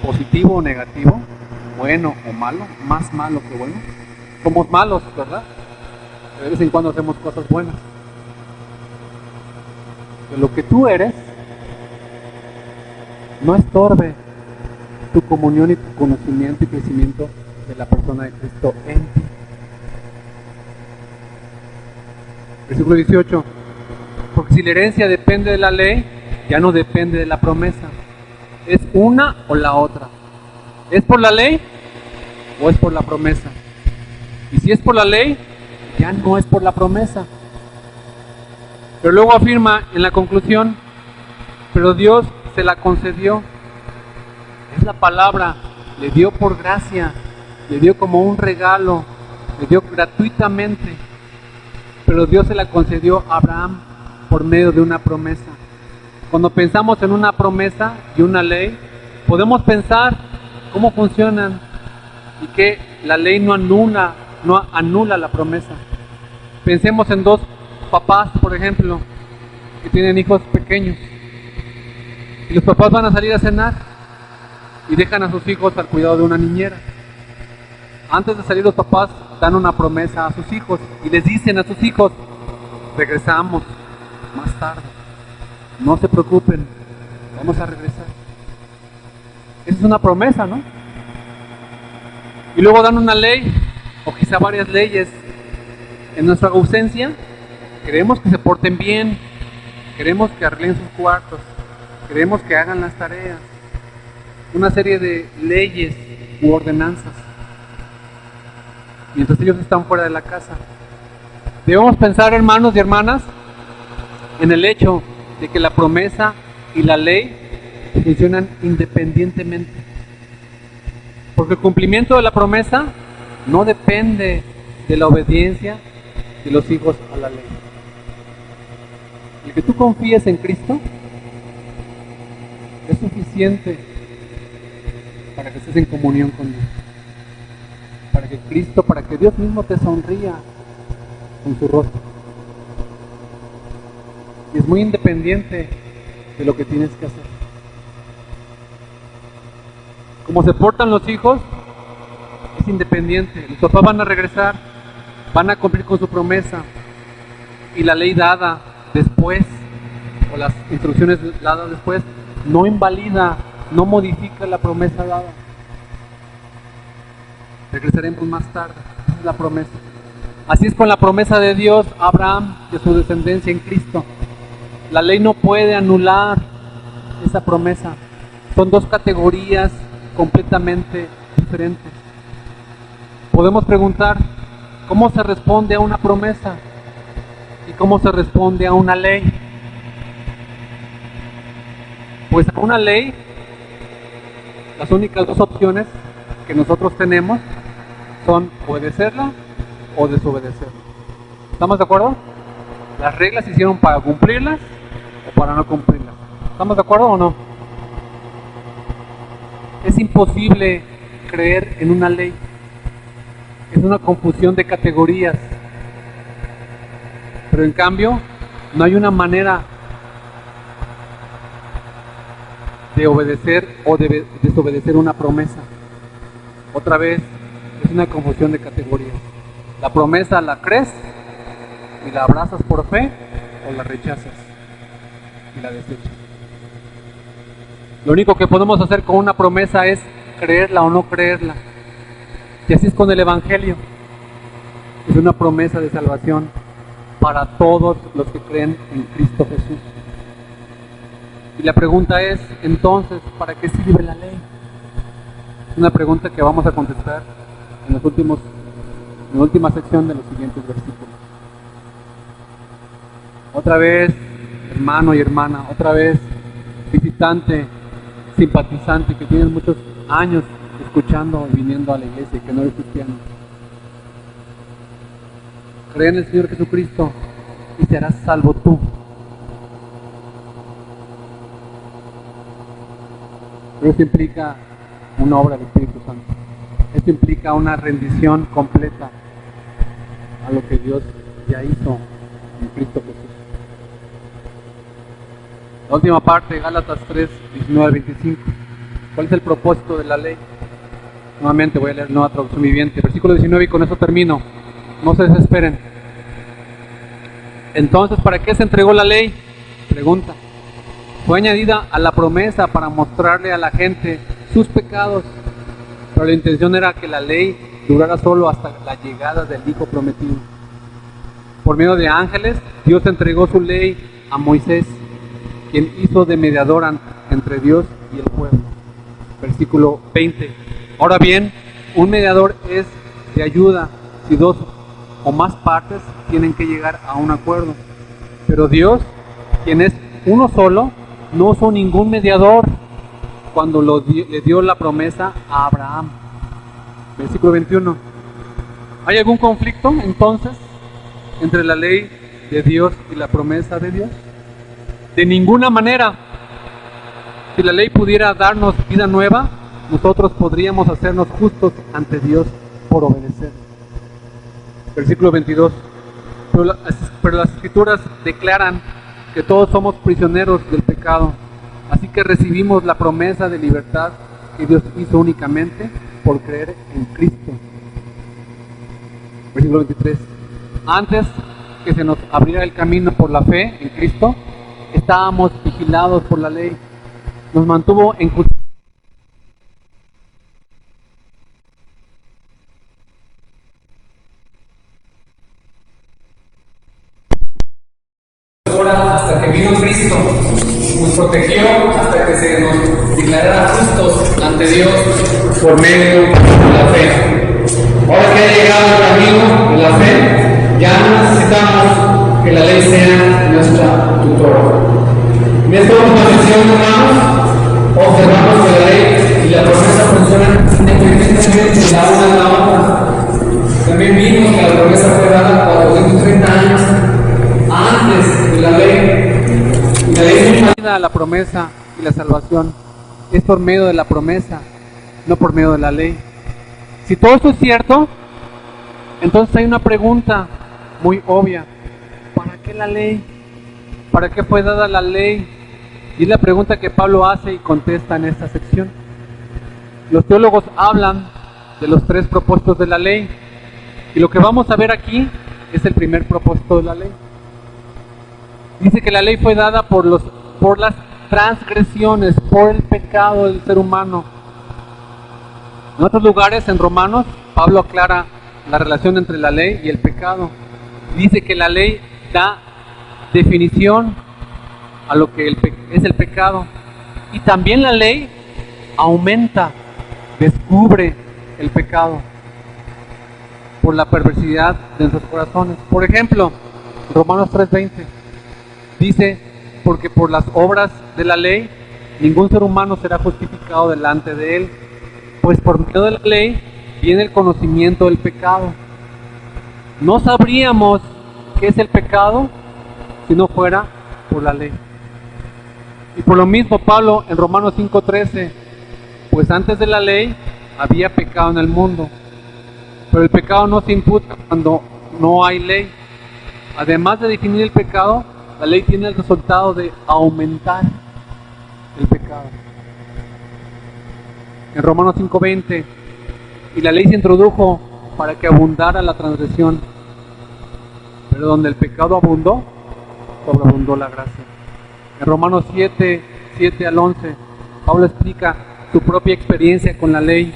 positivo o negativo, bueno o malo, más malo que bueno, somos malos, ¿verdad? De vez en cuando hacemos cosas buenas. Que lo que tú eres no estorbe tu comunión y tu conocimiento y crecimiento de la persona de Cristo en ti. Versículo 18. Porque si la herencia depende de la ley, ya no depende de la promesa. Es una o la otra. ¿Es por la ley o es por la promesa? Y si es por la ley, ya no es por la promesa. Pero luego afirma en la conclusión, pero Dios se la concedió. Es la palabra, le dio por gracia, le dio como un regalo, le dio gratuitamente. Pero Dios se la concedió a Abraham por medio de una promesa. Cuando pensamos en una promesa y una ley, podemos pensar cómo funcionan y que la ley no anula la promesa. Pensemos en dos papás, por ejemplo, que tienen hijos pequeños. Y los papás van a salir a cenar y dejan a sus hijos al cuidado de una niñera. Antes de salir, los papás dan una promesa a sus hijos y les dicen a sus hijos, regresamos más tarde, no se preocupen, vamos a regresar. Esa es una promesa, ¿no? Y luego dan una ley, o quizá varias leyes. En nuestra ausencia, queremos que se porten bien, queremos que arreglen sus cuartos, queremos que hagan las tareas, una serie de leyes u ordenanzas, mientras ellos están fuera de la casa. Debemos pensar, hermanos y hermanas, en el hecho de que la promesa y la ley funcionan independientemente. Porque el cumplimiento de la promesa no depende de la obediencia de los hijos a la ley. El que tú confíes en Cristo es suficiente para que estés en comunión con Dios. Para que Dios mismo te sonría con su rostro. y es muy independiente de lo que tienes que hacer. Como se portan los hijos, es independiente. Los papás van a regresar, van a cumplir con su promesa, y la ley dada después, o las instrucciones dadas después, no invalida, no modifica la promesa dada. Regresaremos más tarde, esa es la promesa. Así es con la promesa de Dios a Abraham, de su descendencia en Cristo. La ley no puede anular esa promesa. Son dos categorías completamente diferentes. Podemos preguntar, ¿cómo se responde a una promesa? ¿Y cómo se responde a una ley? Pues a una ley, las únicas dos opciones que nosotros tenemos son obedecerla o desobedecerla. ¿Estamos de acuerdo? Las reglas se hicieron para cumplirlas o para no cumplirlas. ¿Estamos de acuerdo o no? Es imposible creer en una ley. Es una confusión de categorías. Pero en cambio, no hay una manera de obedecer o de desobedecer una promesa. Otra vez, es una confusión de categorías. La promesa la crees y la abrazas por fe, o la rechazas y la desechas. Lo único que podemos hacer con una promesa es creerla o no creerla. Y así es con el Evangelio. Es una promesa de salvación para todos los que creen en Cristo Jesús. Y la pregunta es, entonces, ¿para qué sirve la ley? Es una pregunta que vamos a contestar en la última sección de los siguientes versículos. Otra vez, hermano y hermana, otra vez, visitante, simpatizante, que tienes muchos años escuchando y viniendo a la iglesia y que no eres cristiano. Cree en el Señor Jesucristo y serás salvo tú. Pero eso implica una obra del Espíritu Santo. Esto implica una rendición completa a lo que Dios ya hizo en Cristo Jesús. La última parte, Gálatas 3, 19-25. ¿Cuál es el propósito de la ley? Nuevamente voy a leer Nueva Traducción Viviente. Versículo 19 y con eso termino. No se desesperen. Entonces, ¿para qué se entregó la ley? Pregunta. Fue añadida a la promesa para mostrarle a la gente sus pecados, pero la intención era que la ley durara solo hasta la llegada del Hijo prometido. Por medio de ángeles, Dios entregó su ley a Moisés, quien hizo de mediador entre Dios y el pueblo. Versículo 20. Ahora bien, un mediador es de ayuda si dos o más partes tienen que llegar a un acuerdo. Pero Dios, quien es uno solo, no usó ningún mediador cuando le dio la promesa a Abraham. Versículo 21. ¿Hay algún conflicto entonces entre la ley de Dios y la promesa de Dios? De ninguna manera. Si la ley pudiera darnos vida nueva, nosotros podríamos hacernos justos ante Dios por obedecer. Versículo 22. Pero las Escrituras declaran que todos somos prisioneros del pecado, así que recibimos la promesa de libertad que Dios hizo únicamente por creer en Cristo. Versículo 23. Antes que se nos abriera el camino por la fe en Cristo, estábamos vigilados por la ley. Nos mantuvo en justicia. Hasta que vino Cristo, nos protegió hasta que se nos declarara justos ante Dios por medio de la fe. Ahora que ha llegado el camino de la fe, ya no necesitamos que la ley sea nuestra tutora. En esta última sesión, hermanos, observamos que la ley y la promesa funcionan independientemente de la una de la otra. También vimos que la promesa fue dada 430 años antes de la ley. Y la ley no invalida la promesa y la salvación. Es por medio de la promesa, no por medio de la ley. Si todo esto es cierto, entonces hay una pregunta muy obvia. ¿Para qué la ley? ¿Para qué fue dada la ley? Y es la pregunta que Pablo hace y contesta en esta sección. Los teólogos hablan de los 3 propósitos de la ley. Y lo que vamos a ver aquí es el primer propósito de la ley. Dice que la ley fue dada por las transgresiones, por el pecado del ser humano. En otros lugares, en Romanos, Pablo aclara la relación entre la ley y el pecado. Dice que la ley da definición a lo que es el pecado. Y también la ley aumenta, descubre el pecado por la perversidad de nuestros corazones. Por ejemplo, Romanos 3:20 dice, porque por las obras de la ley ningún ser humano será justificado delante de él, pues por medio de la ley viene el conocimiento del pecado. No sabríamos qué es el pecado si no fuera por la ley. Y por lo mismo Pablo en Romanos 5:13, pues antes de la ley había pecado en el mundo, pero el pecado no se imputa cuando no hay ley. Además de definir el pecado, la ley tiene el resultado de aumentar el pecado. En Romanos 5:20, y la ley se introdujo para que abundara la transgresión, pero donde el pecado abundó, sobreabundó la gracia. En Romanos 7 al 11, Pablo explica su propia experiencia con la ley.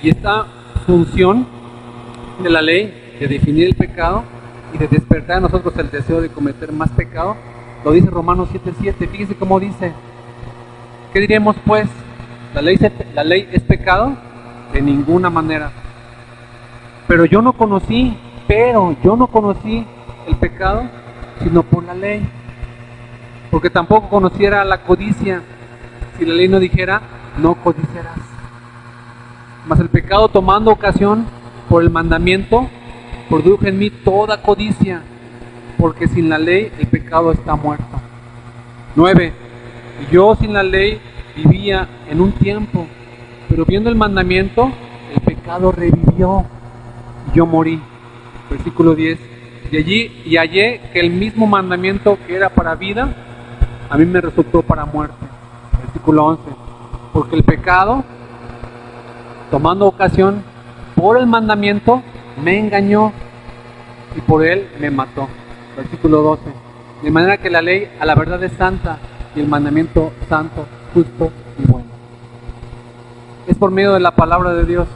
Y esta función de la ley, de definir el pecado y de despertar a nosotros el deseo de cometer más pecado, lo dice Romanos 7:7. Fíjense cómo dice. ¿Qué diríamos pues? ¿La ley es pecado? De ninguna manera. Pero yo no conocí el pecado sino por la ley. Porque tampoco conociera la codicia si la ley no dijera, no codiciarás. Mas el pecado, tomando ocasión por el mandamiento, produjo en mí toda codicia, porque sin la ley el pecado está muerto. 9. Y yo sin la ley vivía en un tiempo, pero viendo el mandamiento, el pecado revivió y yo morí. Versículo 10. Y hallé que el mismo mandamiento que era para vida, a mí me resultó para muerte. Versículo 11. Porque el pecado, tomando ocasión por el mandamiento, me engañó y por él me mató. Versículo 12. De manera que la ley a la verdad es santa y el mandamiento santo, justo y bueno. Es por medio de la palabra de Dios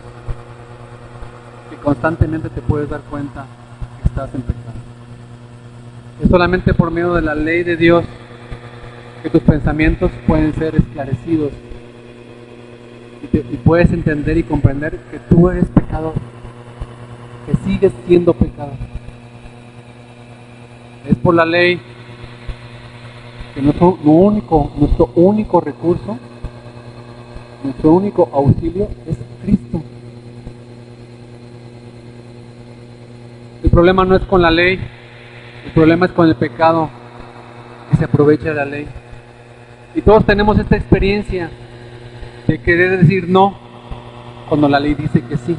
que constantemente te puedes dar cuenta que estás en pecado. Es solamente por medio de la ley de Dios que tus pensamientos pueden ser esclarecidos y puedes entender y comprender que tú eres pecador, que sigues siendo pecador. Es por la ley que nuestro único recurso, nuestro único auxilio es Cristo. El problema no es con la ley, el problema es con el pecado que se aprovecha de la ley. Y todos tenemos esta experiencia de querer decir no cuando la ley dice que sí.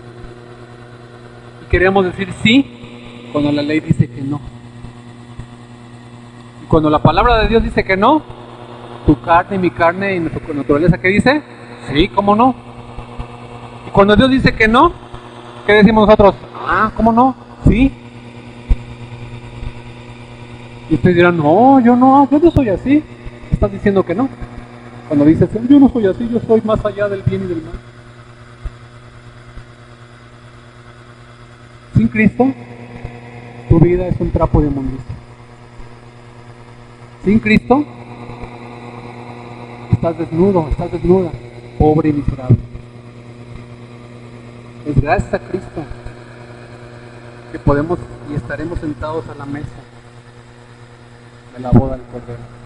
Y queremos decir sí cuando la ley dice que no. Y cuando la palabra de Dios dice que no, tu carne y mi carne y nuestra naturaleza, ¿qué dice? Sí, ¿cómo no? Y cuando Dios dice que no, ¿qué decimos nosotros? ¿Cómo no? Sí. Y ustedes dirán, no, yo no soy así. Estás diciendo que no. Cuando dices, yo no soy así, yo soy más allá del bien y del mal. Sin Cristo, tu vida es un trapo de inmundicia. Sin Cristo, estás desnudo, estás desnuda, pobre y miserable. Es gracias a Cristo que podemos y estaremos sentados a la mesa de la boda del Cordero.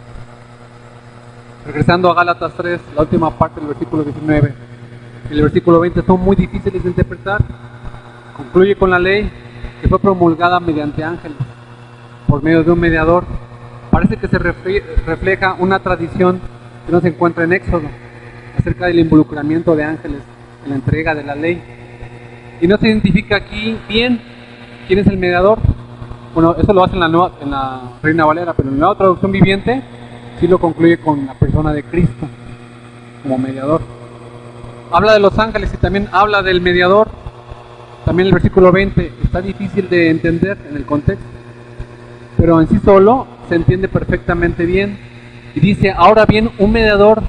Regresando a Gálatas 3, la última parte del versículo 19 y el versículo 20 son muy difíciles de interpretar. Concluye con la ley que fue promulgada mediante ángeles, por medio de un mediador. Parece que se refleja una tradición que no se encuentra en Éxodo, acerca del involucramiento de ángeles en la entrega de la ley. Y no se identifica aquí bien quién es el mediador, bueno, eso lo hace en la Reina Valera, pero en la otra traducción viviente sí lo concluye con la persona de Cristo como mediador. Habla de los ángeles y también habla del mediador. También el versículo 20 está difícil de entender en el contexto, pero en sí solo se entiende perfectamente bien. Y dice, ahora bien, un mediador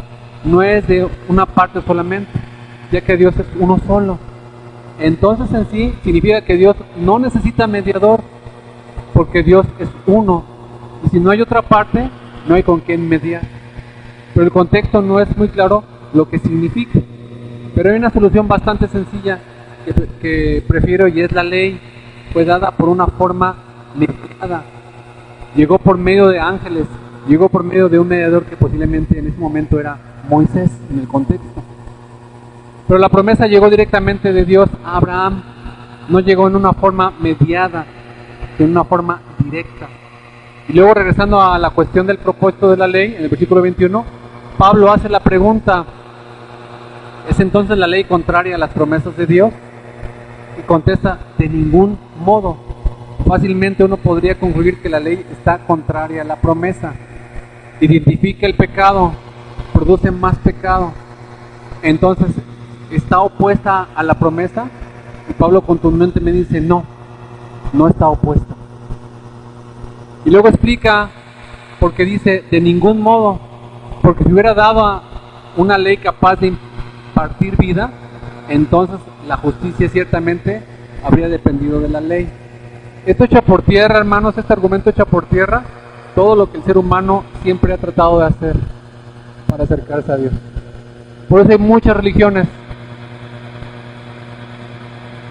no es de una parte solamente, ya que Dios es uno solo. Entonces en sí significa que Dios no necesita mediador, porque Dios es uno. Y si no hay otra parte, no hay con quién mediar. Pero el contexto no es muy claro lo que significa. Pero hay una solución bastante sencilla que prefiero, y es la ley. Fue dada por una forma mediada. Llegó por medio de ángeles, llegó por medio de un mediador que posiblemente en ese momento era Moisés en el contexto. Pero la promesa llegó directamente de Dios a Abraham, no llegó en una forma mediada, en una forma directa. Y luego, regresando a la cuestión del propósito de la ley, en el versículo 21, Pablo hace la pregunta, ¿es entonces la ley contraria a las promesas de Dios? Y contesta, de ningún modo. Fácilmente uno podría concluir que la ley está contraria a la promesa. Identifica el pecado, produce más pecado. Entonces, ¿está opuesta a la promesa? Y Pablo contundente me dice, no está opuesta. Y luego explica, porque dice, de ningún modo, porque si hubiera dado una ley capaz de impartir vida, entonces la justicia ciertamente habría dependido de la ley. Esto echa por tierra, hermanos, este argumento echa por tierra todo lo que el ser humano siempre ha tratado de hacer para acercarse a Dios. Por eso hay muchas religiones,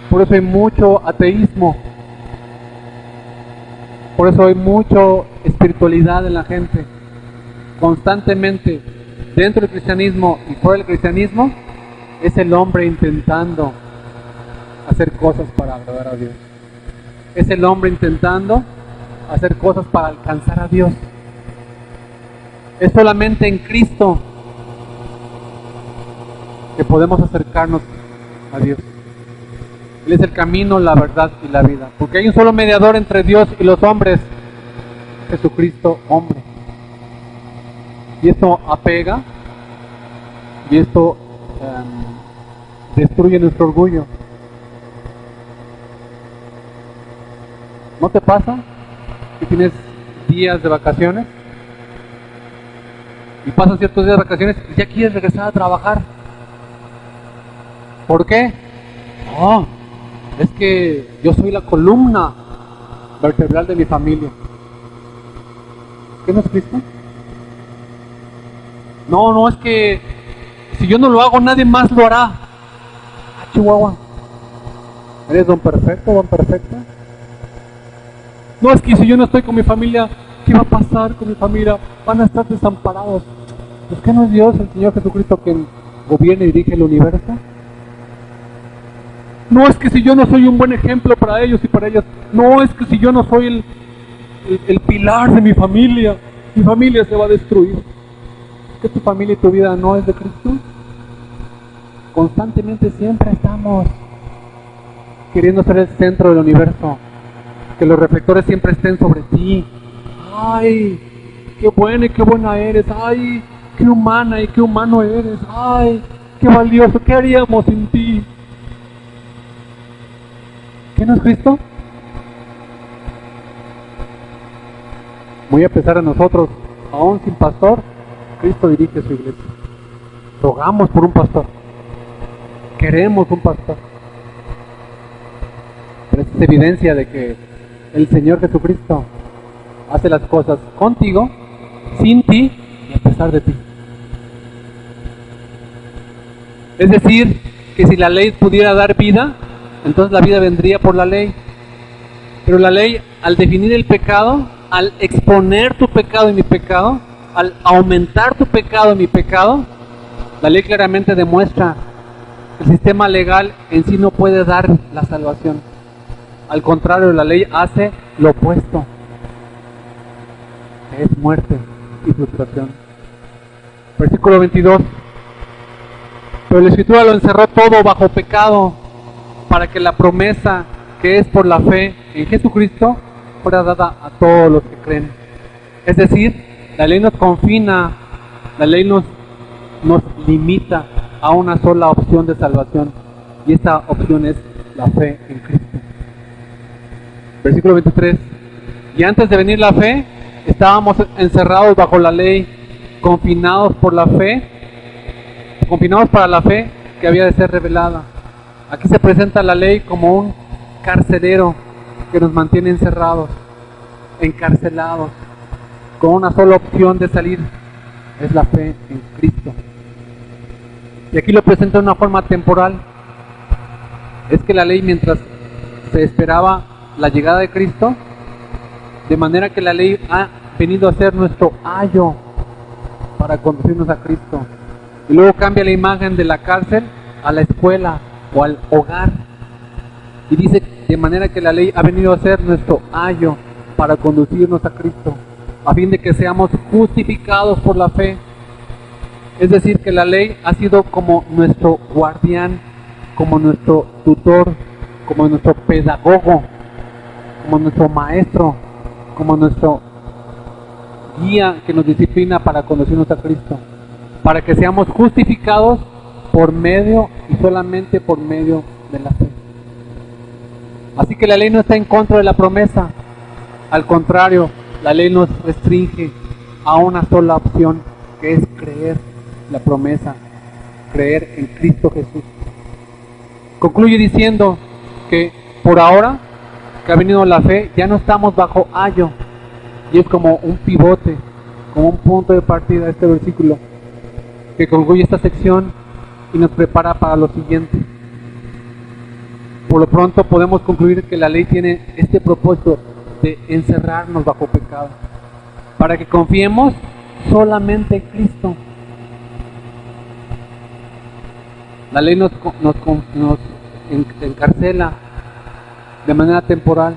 por eso hay mucho ateísmo, por eso hay mucha espiritualidad en la gente. Constantemente, dentro del cristianismo y fuera del cristianismo, es el hombre intentando hacer cosas para agradar a Dios. Es el hombre intentando hacer cosas para alcanzar a Dios. Es solamente en Cristo que podemos acercarnos a Dios. Él es el camino, la verdad y la vida. Porque hay un solo mediador entre Dios y los hombres, Jesucristo hombre. Y esto apega, y esto destruye nuestro orgullo. ¿No te pasa que tienes días de vacaciones? Y pasan ciertos días de vacaciones y ya quieres regresar a trabajar. ¿Por qué? No, es que yo soy la columna vertebral de mi familia. ¿Qué no es Cristo? No, es que si yo no lo hago, nadie más lo hará. Chihuahua, ¿eres don perfecto, don perfecta? No, es que si yo no estoy con mi familia, ¿qué va a pasar con mi familia? Van a estar desamparados. ¿Es que no es Dios, el Señor Jesucristo, quien gobierna y dirige el universo? No, es que si yo no soy un buen ejemplo para ellos y para ellas. No, es que si yo no soy el pilar de mi familia se va a destruir. ¿Es que tu familia y tu vida no es de Cristo? Constantemente siempre estamos queriendo ser el centro del universo, que los reflectores siempre estén sobre ti. Ay, qué buena y qué buena eres. Ay, qué humana y qué humano eres. Ay, qué valioso. ¿Qué haríamos sin ti? ¿Qué no es Cristo? Muy a pesar de nosotros, aún sin pastor, Cristo dirige su iglesia. Rogamos por un pastor. Queremos un pastor. Pero es evidencia de que el Señor Jesucristo hace las cosas contigo, sin ti y a pesar de ti. Es decir, que si la ley pudiera dar vida, entonces la vida vendría por la ley. Pero la ley, al definir el pecado, al exponer tu pecado y mi pecado, al aumentar tu pecado y mi pecado, la ley claramente demuestra que el sistema legal en sí no puede dar la salvación. Al contrario, la ley hace lo opuesto. Es muerte y frustración. Versículo 22. Pero la Escritura lo encerró todo bajo pecado, para que la promesa que es por la fe en Jesucristo fuera dada a todos los que creen. Es decir, la ley nos confina, la ley nos limita a una sola opción de salvación, y esta opción es la fe en Cristo. Versículo 23. Y antes de venir la fe, estábamos encerrados bajo la ley, confinados para la fe que había de ser revelada. Aquí se presenta la ley como un carcelero que nos mantiene encerrados, encarcelados, con una sola opción de salir, es la fe en Cristo. Y aquí lo presenta de una forma temporal. Es que la ley, mientras se esperaba la llegada de Cristo, de manera que la ley ha venido a ser nuestro ayo para conducirnos a Cristo. Y luego cambia la imagen de la cárcel a la escuela o al hogar. Y dice, de manera que la ley ha venido a ser nuestro ayo para conducirnos a Cristo, a fin de que seamos justificados por la fe. Es decir, que la ley ha sido como nuestro guardián, como nuestro tutor, como nuestro pedagogo, como nuestro maestro, como nuestro guía que nos disciplina para conducirnos a Cristo, para que seamos justificados por medio y solamente por medio de la fe. Así que la ley no está en contra de la promesa, al contrario, la ley nos restringe a una sola opción, que es creer la promesa, creer en Cristo Jesús. Concluye diciendo que por ahora que ha venido la fe, ya no estamos bajo ayo, y es como un pivote, como un punto de partida este versículo, que concluye esta sección y nos prepara para lo siguiente. Por lo pronto podemos concluir que la ley tiene este propósito de encerrarnos bajo pecado, para que confiemos solamente en Cristo. La ley nos encarcela de manera temporal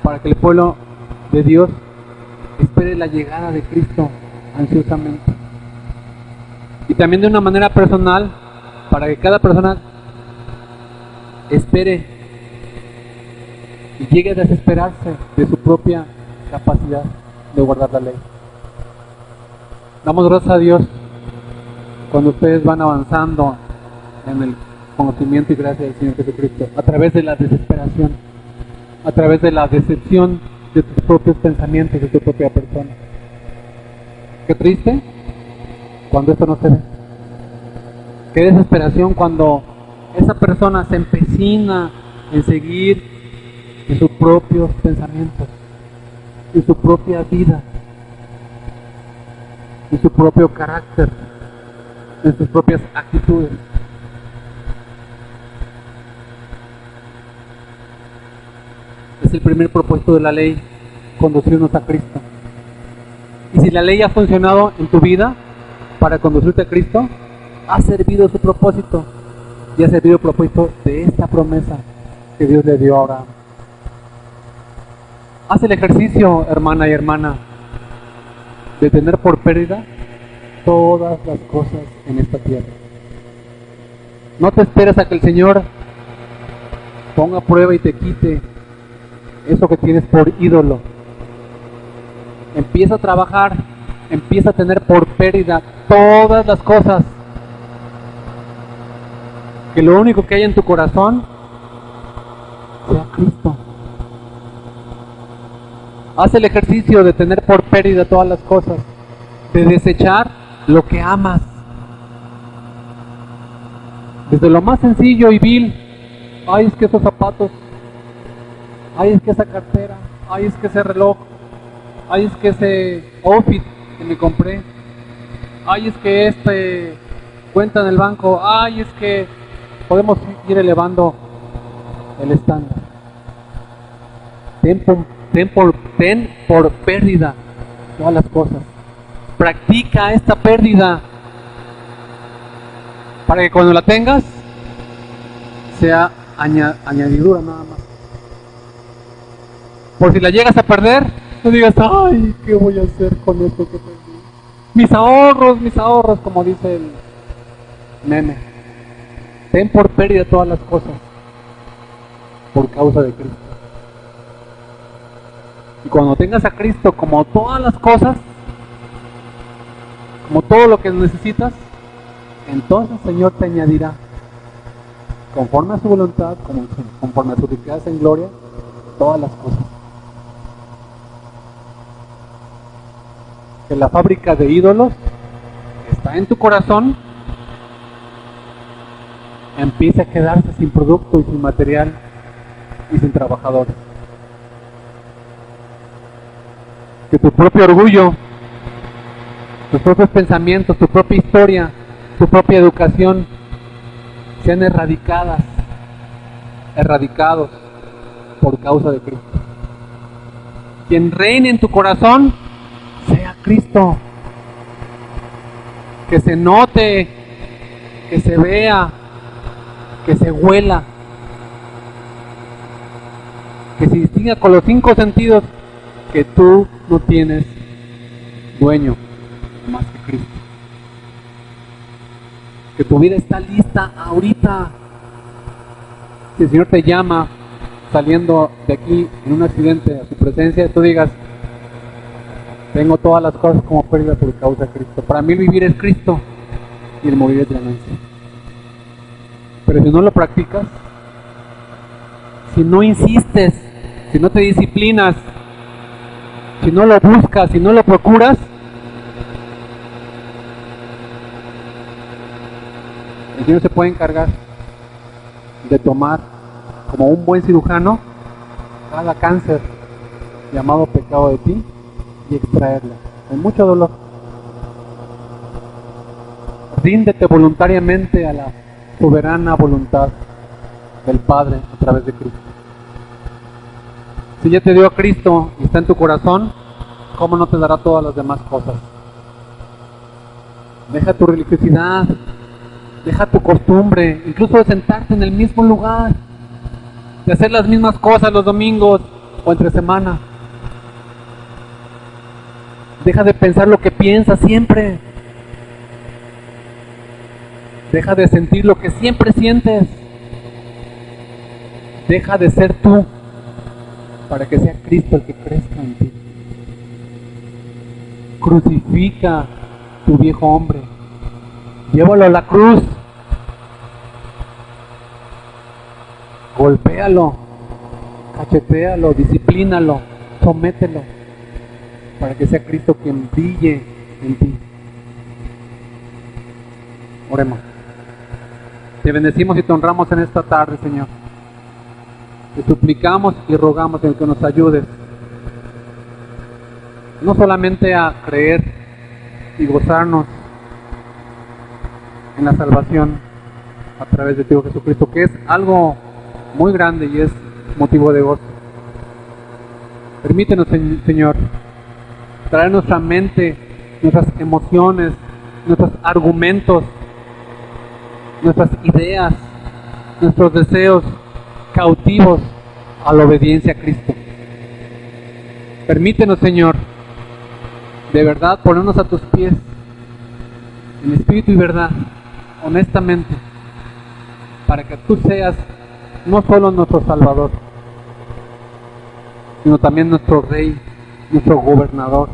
para que el pueblo de Dios espere la llegada de Cristo ansiosamente. Y también de una manera personal, para que cada persona espere y llegue a desesperarse de su propia capacidad de guardar la ley. Damos gracias a Dios cuando ustedes van avanzando en el conocimiento y gracia del Señor Jesucristo, a través de la desesperación, a través de la decepción de tus propios pensamientos, de tu propia persona. Qué triste cuando esto no se ve. Qué desesperación cuando esa persona se empecina en seguir en sus propios pensamientos, en su propia vida, en su propio carácter, en sus propias actitudes. Es el primer propósito de la ley, conducirnos a Cristo. Y si la ley ha funcionado en tu vida para conducirte a Cristo, ha servido su propósito y ha servido el propósito de esta promesa que Dios le dio a Abraham. Haz el ejercicio, hermana y hermana, de tener por pérdida todas las cosas en esta tierra. No te esperes a que el Señor ponga a prueba y te quite eso que tienes por ídolo. Empieza a trabajar, empieza a tener por pérdida todas las cosas. Que lo único que hay en tu corazón sea Cristo. Haz el ejercicio de tener por pérdida todas las cosas, de desechar lo que amas. Desde lo más sencillo y vil, ay, es que esos zapatos, ay, es que esa cartera, ay, es que ese reloj, ay, es que ese outfit que me compré, ay, es que este cuenta en el banco, ay, es que podemos ir elevando el estándar. Ten por pérdida todas las cosas. Practica esta pérdida para que cuando la tengas sea añadidura nada más. Por si la llegas a perder, no digas, ay, ¿qué voy a hacer con esto que perdí? Mis ahorros, como dice el meme. Ten por pérdida todas las cosas por causa de Cristo. Y cuando tengas a Cristo como todas las cosas, como todo lo que necesitas, entonces el Señor te añadirá, conforme a su voluntad, conforme a su riqueza en gloria, todas las cosas. Que la fábrica de ídolos que está en tu corazón empiece a quedarse sin producto y sin material y sin trabajadores. Que tu propio orgullo, tus propios pensamientos, tu propia historia, tu propia educación sean erradicados por causa de Cristo. Quien reine en tu corazón sea Cristo. Que se note, que se vea, que se huela, que se distinga con los 5 sentidos que tú no tienes dueño más que Cristo. Que tu vida está lista ahorita. Si el Señor te llama saliendo de aquí en un accidente a su presencia, tú digas: tengo todas las cosas como pérdida por causa de Cristo. Para mí el vivir es Cristo y el morir es ganancia. Pero si no lo practicas, si no insistes, si no te disciplinas, si no lo buscas, si no lo procuras, el Señor se puede encargar de tomar, como un buen cirujano, cada cáncer llamado pecado de ti y extraerlo, con mucho dolor. Ríndete voluntariamente a la soberana voluntad del Padre a través de Cristo. Si ya te dio a Cristo y está en tu corazón, ¿cómo no te dará todas las demás cosas? Deja tu religiosidad, deja tu costumbre, incluso de sentarte en el mismo lugar, de hacer las mismas cosas los domingos o entre semana. Deja de pensar lo que piensas siempre. Deja de sentir lo que siempre sientes. Deja de ser tú para que sea Cristo el que crezca en ti. Crucifica tu viejo hombre. Llévalo a la cruz. Golpéalo, cachetéalo, disciplínalo, somételo, para que sea Cristo quien brille en ti. Oremos. Te bendecimos y te honramos en esta tarde, Señor. Te suplicamos y rogamos en que nos ayudes, no solamente a creer y gozarnos en la salvación a través de ti, Jesucristo, que es algo muy grande y es motivo de gozo. Permítenos, Señor, traer nuestra mente, nuestras emociones, nuestros argumentos, nuestras ideas, nuestros deseos cautivos a la obediencia a Cristo. Permítenos, Señor, de verdad ponernos a tus pies, en espíritu y verdad, honestamente, para que tú seas no solo nuestro Salvador, sino también nuestro Rey, nuestro Gobernador,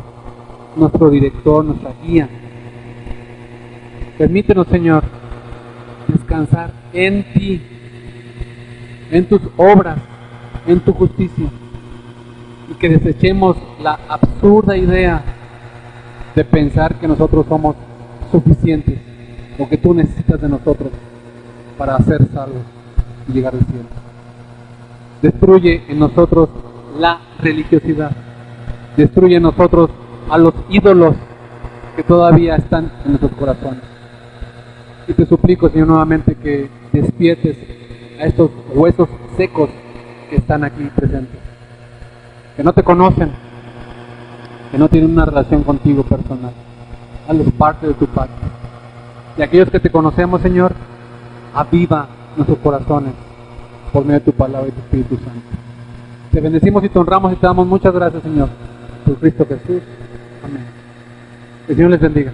nuestro Director, nuestra guía. Permítenos, Señor, descansar en ti, en tus obras, en tu justicia, y que desechemos la absurda idea de pensar que nosotros somos suficientes o que tú necesitas de nosotros para ser salvos y llegar al cielo. Destruye en nosotros la religiosidad, destruye en nosotros a los ídolos que todavía están en nuestros corazones. Y te suplico, Señor, nuevamente que despiertes a estos huesos secos que están aquí presentes, que no te conocen, que no tienen una relación contigo personal. Hazlos parte de tu pacto. Y aquellos que te conocemos, Señor, aviva nuestros corazones por medio de tu palabra y tu Espíritu Santo. Te bendecimos y te honramos y te damos muchas gracias, Señor, por Cristo Jesús. Amén. Que el Señor les bendiga.